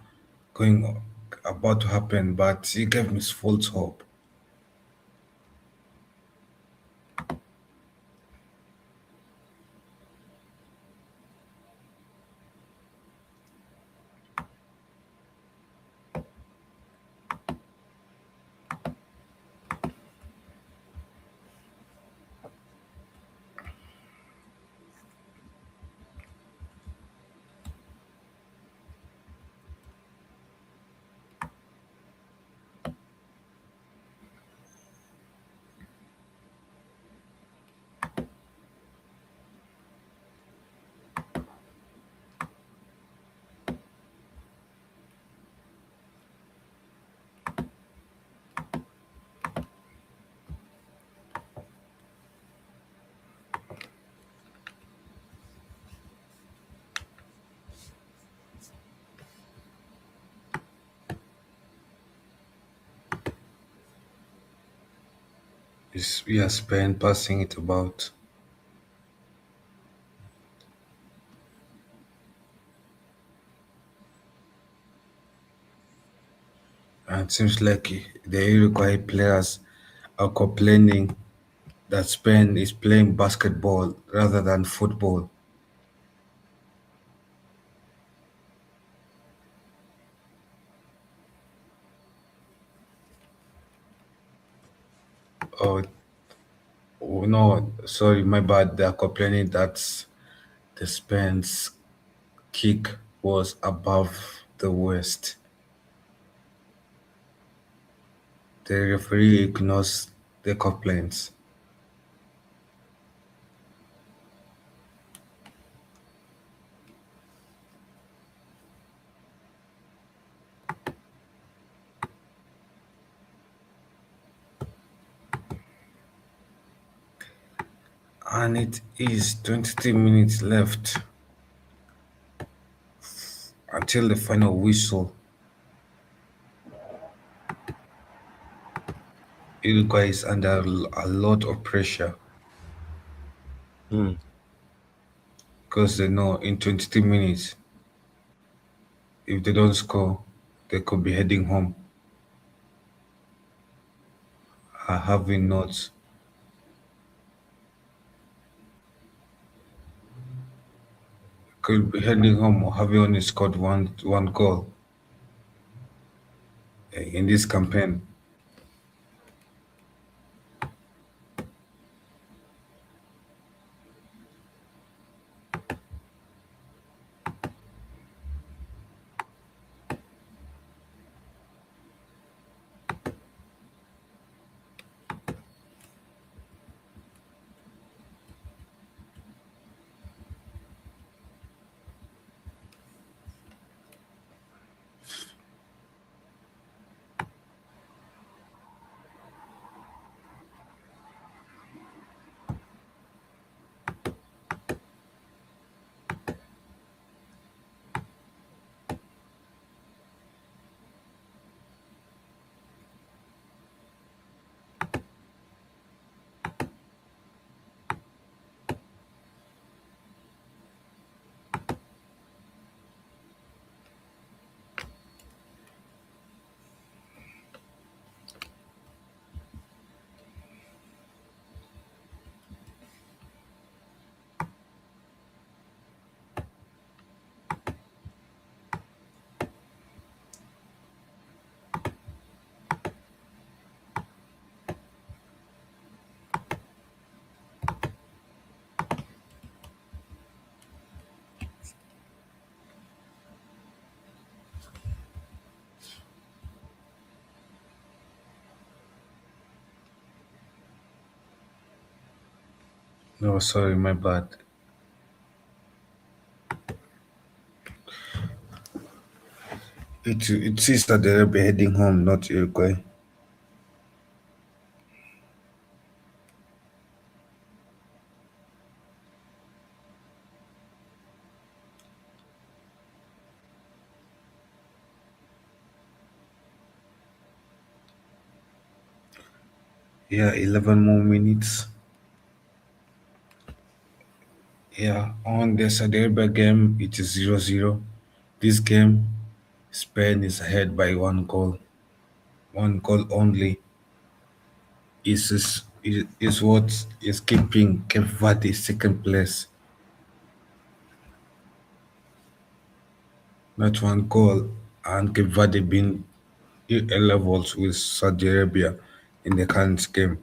going about to happen, but he gave me false hope. We are Spain passing it about. And it seems like the Uruguay players are complaining that Spain is playing basketball rather than football. Oh, oh no, sorry, my bad. They are complaining that the Spain's kick was above the West. The referee ignores the complaints. And it is 23 minutes left until the final whistle. Uruguay is under a lot of pressure because they know in 23 minutes, if they don't score, they could be heading home. Having not could be heading home or having only scored one goal in this campaign. No, sorry, my bad. It seems that they'll be heading home, not Uruguay. Yeah, 11 more minutes. Yeah, on the Saudi Arabia game, it is 0-0. This game, Spain is ahead by one goal. One goal only is what is keeping Cape Verde second place. Not one goal, and Cape Verde being levels with Saudi Arabia in the current game.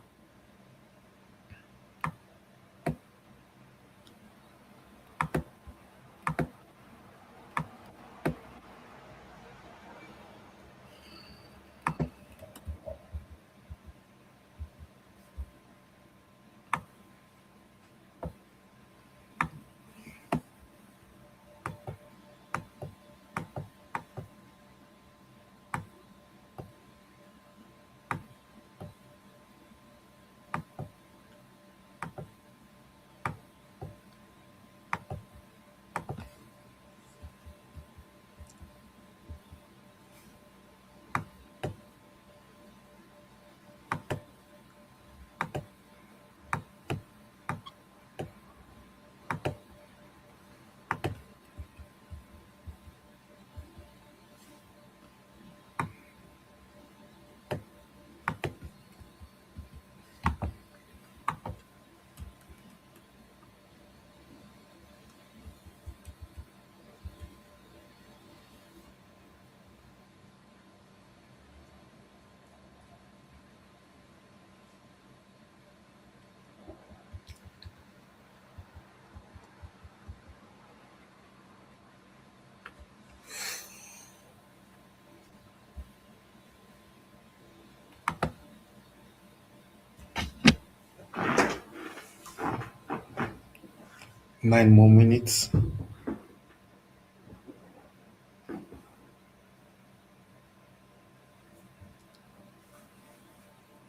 9 more minutes.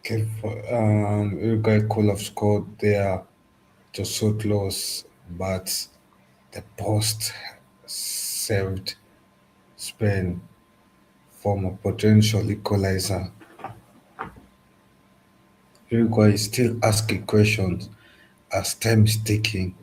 Uruguay could have scored there, just so close, but the post saved Spain from a potential equalizer. Uruguay is still asking questions as time is ticking.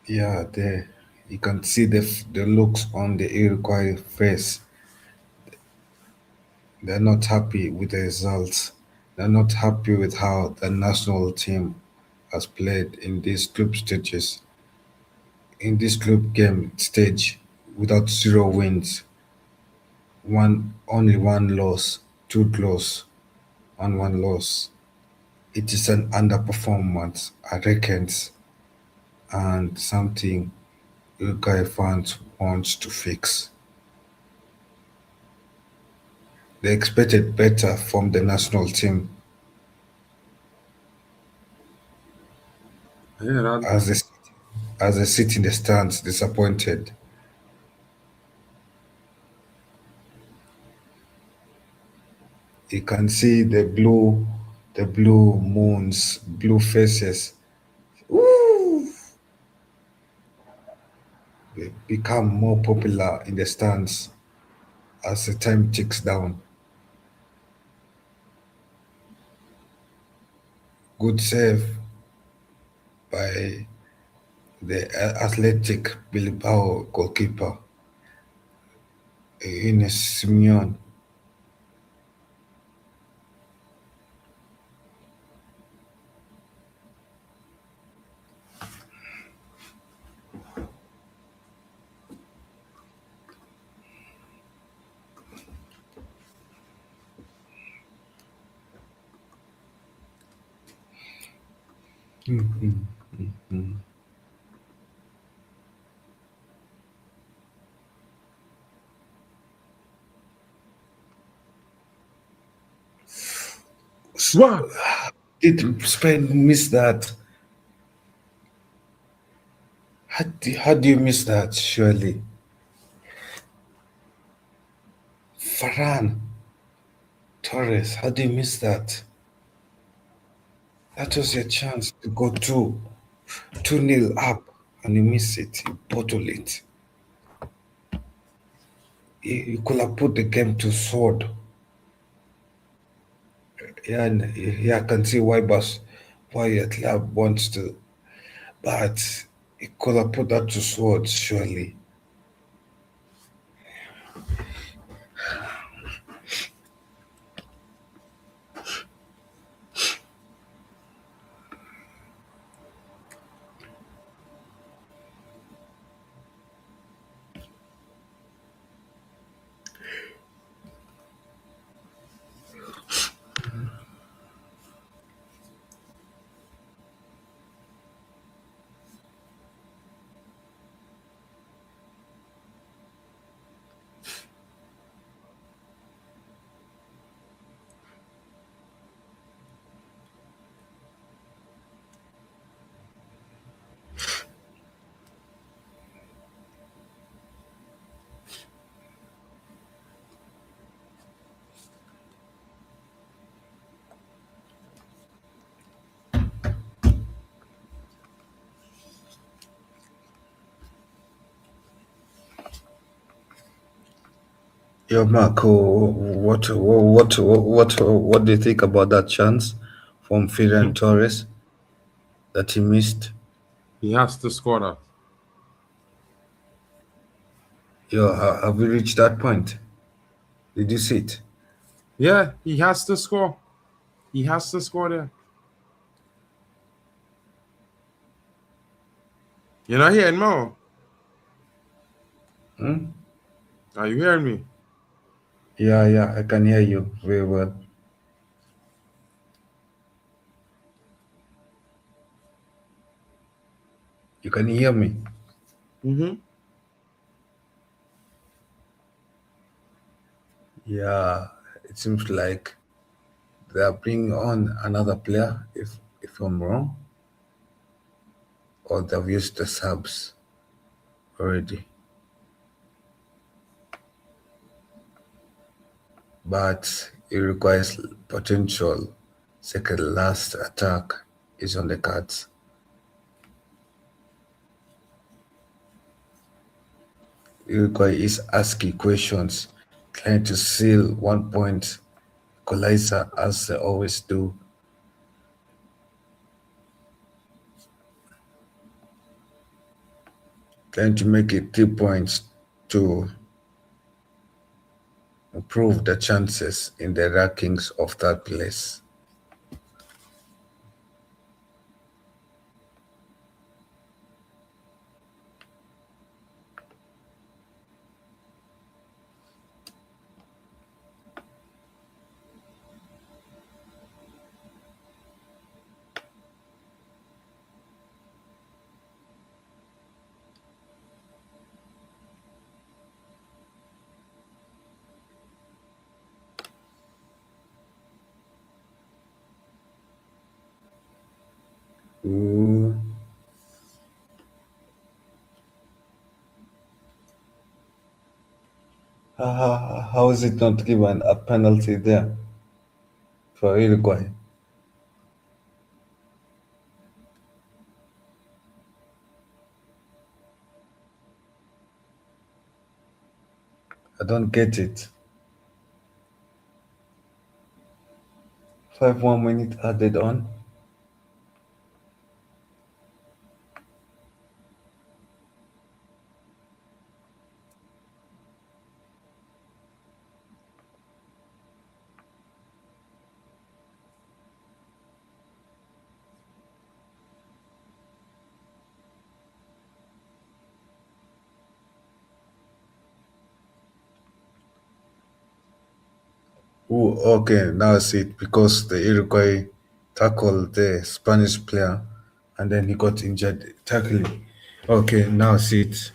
Yeah, there you can see the looks on the Uruguay face. They're not happy with the results. They're not happy with how the national team has played in these group stages, in this group game stage without zero wins. only one loss, two draws, and one loss. It is an underperformance, I reckon, and something Uruguay fans want to fix. They expected better from the national team Yeah, that, as they sit in the stands disappointed. You can see the blue moons, blue faces. Ooh, they become more popular in the stands as the time ticks down. Good save by the athletic Bilbao goalkeeper, Ines Simeon. Mhm. wow. Did Spain miss that? How do you miss that, surely? Farhan, Torres, how do you miss that? That was your chance to go 2-0 up, and you miss it. You bottle it. You could have put the game to sword. Yeah, and yeah, I can see why your club wants to, but you could have put that to sword, surely. Yo, Marco, what do you think about that chance from Ferran Torres that he missed? He has to score that. Yo, have we reached that point? Did you see it? Yeah, he has to score. He has to score there. You're not hearing me? Hmm? Are you hearing me? Yeah, I can hear you very well. You can hear me? Mm-hmm. Yeah, it seems like they are bringing on another player, if I'm wrong, or they've used the subs already. But it requires potential. Second last attack is on the cards. Uruguay is asking questions, trying to seal 1 point equalizer as they always do. Trying to make it 3 points to improve the chances in the rankings of third place. Ooh. How is it not given a penalty there for Uruguay? I don't get it. 5 more minutes added on. Ooh, okay, now I see it because the Uruguay tackled the Spanish player and then he got injured tackling. Okay, now I see it.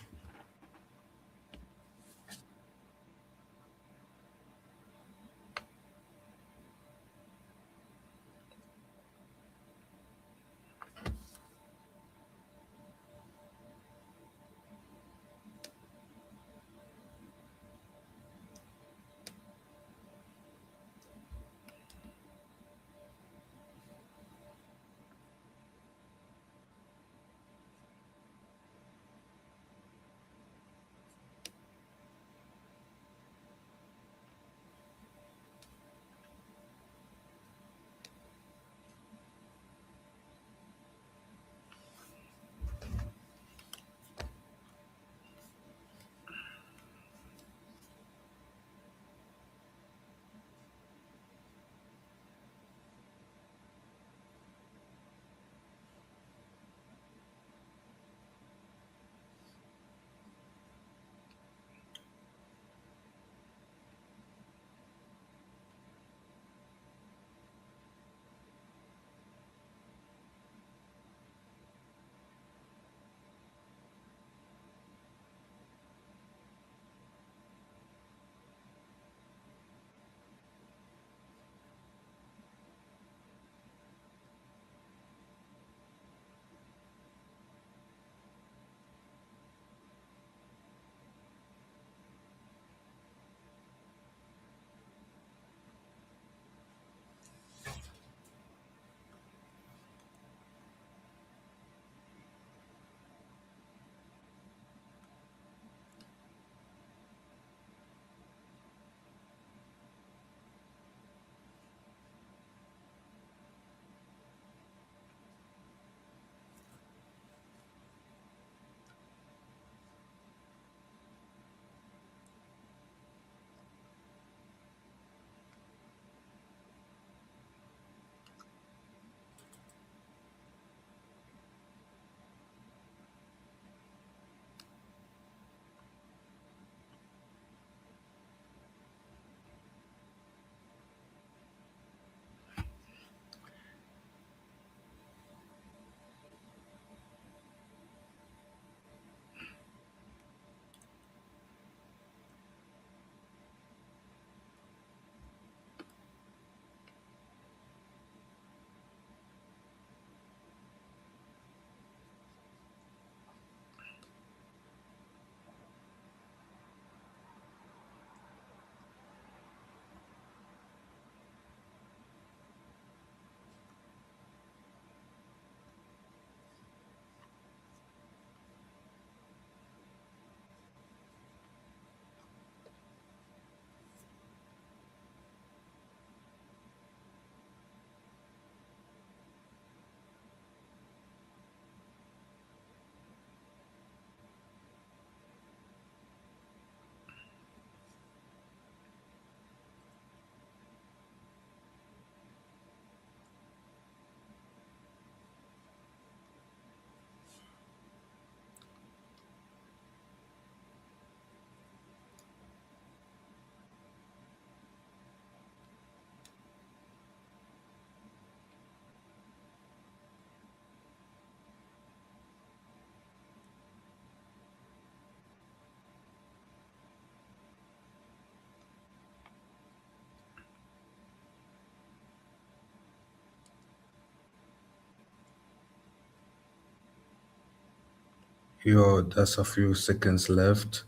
Yo, there's a few seconds left.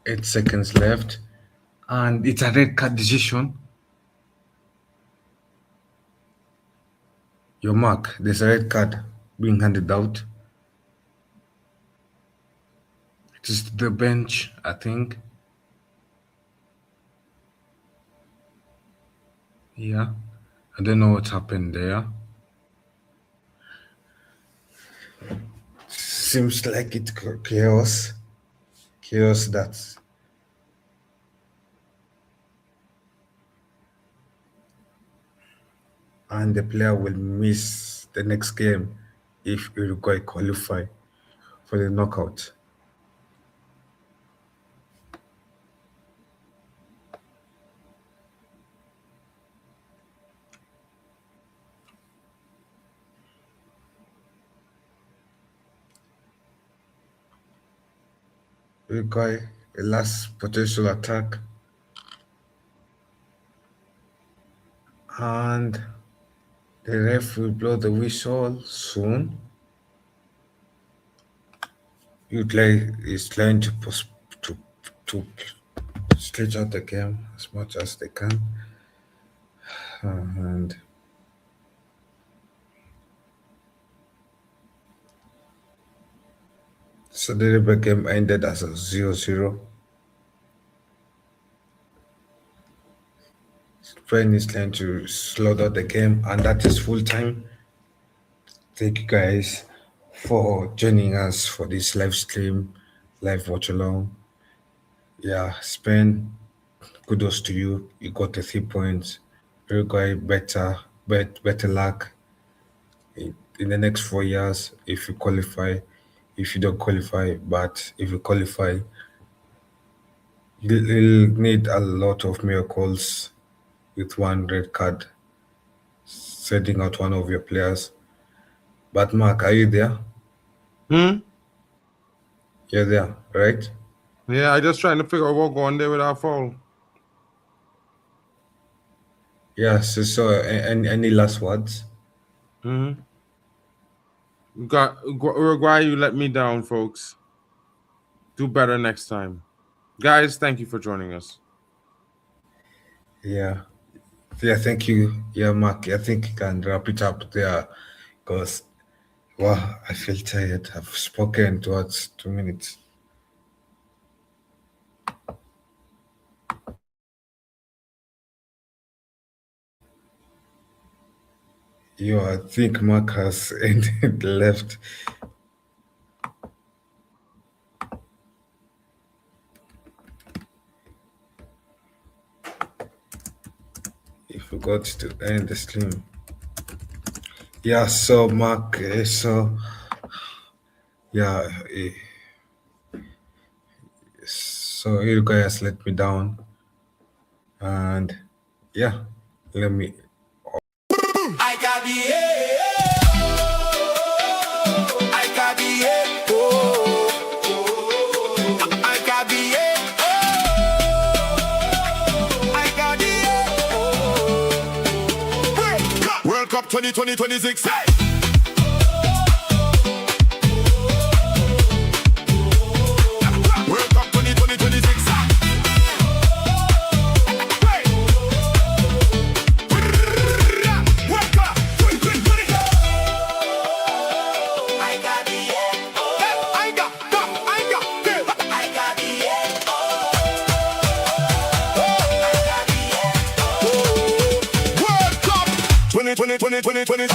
Eight seconds left. And it's a red card decision. Your mark, there's a red card being handed out. It is the bench, I think. Yeah, I don't know what happened there. Seems like it's chaos. Chaos that's and the player will miss the next game if Uruguay qualify for the knockout. Uruguay, a last potential attack. And the ref will blow the whistle soon. Uruguay is trying to stretch out the game as much as they can. And so the game ended as a 0-0. Spain is trying to slow down the game, and that is full time. Thank you guys for joining us for this live stream, live watch along. Yeah, Spain, kudos to you. You got the 3 points. Uruguay, better luck in the next 4 years if you qualify. If you don't qualify, but if you qualify, you'll need a lot of miracles with one red card, sending out one of your players. But Mark, are you there? You're there, right? Yeah, I just trying to figure out what going there without foul. Yeah, so any last words? Got Uruguay, you let me down, folks. Do better next time. Guys, thank you for joining us. Yeah, thank you. Yeah, Mark, I think you can wrap it up there because, wow, I feel tired. I've spoken towards 2 minutes. Yo, I think Mark has ended left. He forgot to end the stream. Yeah, so Mark, so you guys let me down, and yeah, let me. I got the I got the I got the I got the World Cup 2026. World Cup 2026. Twenty.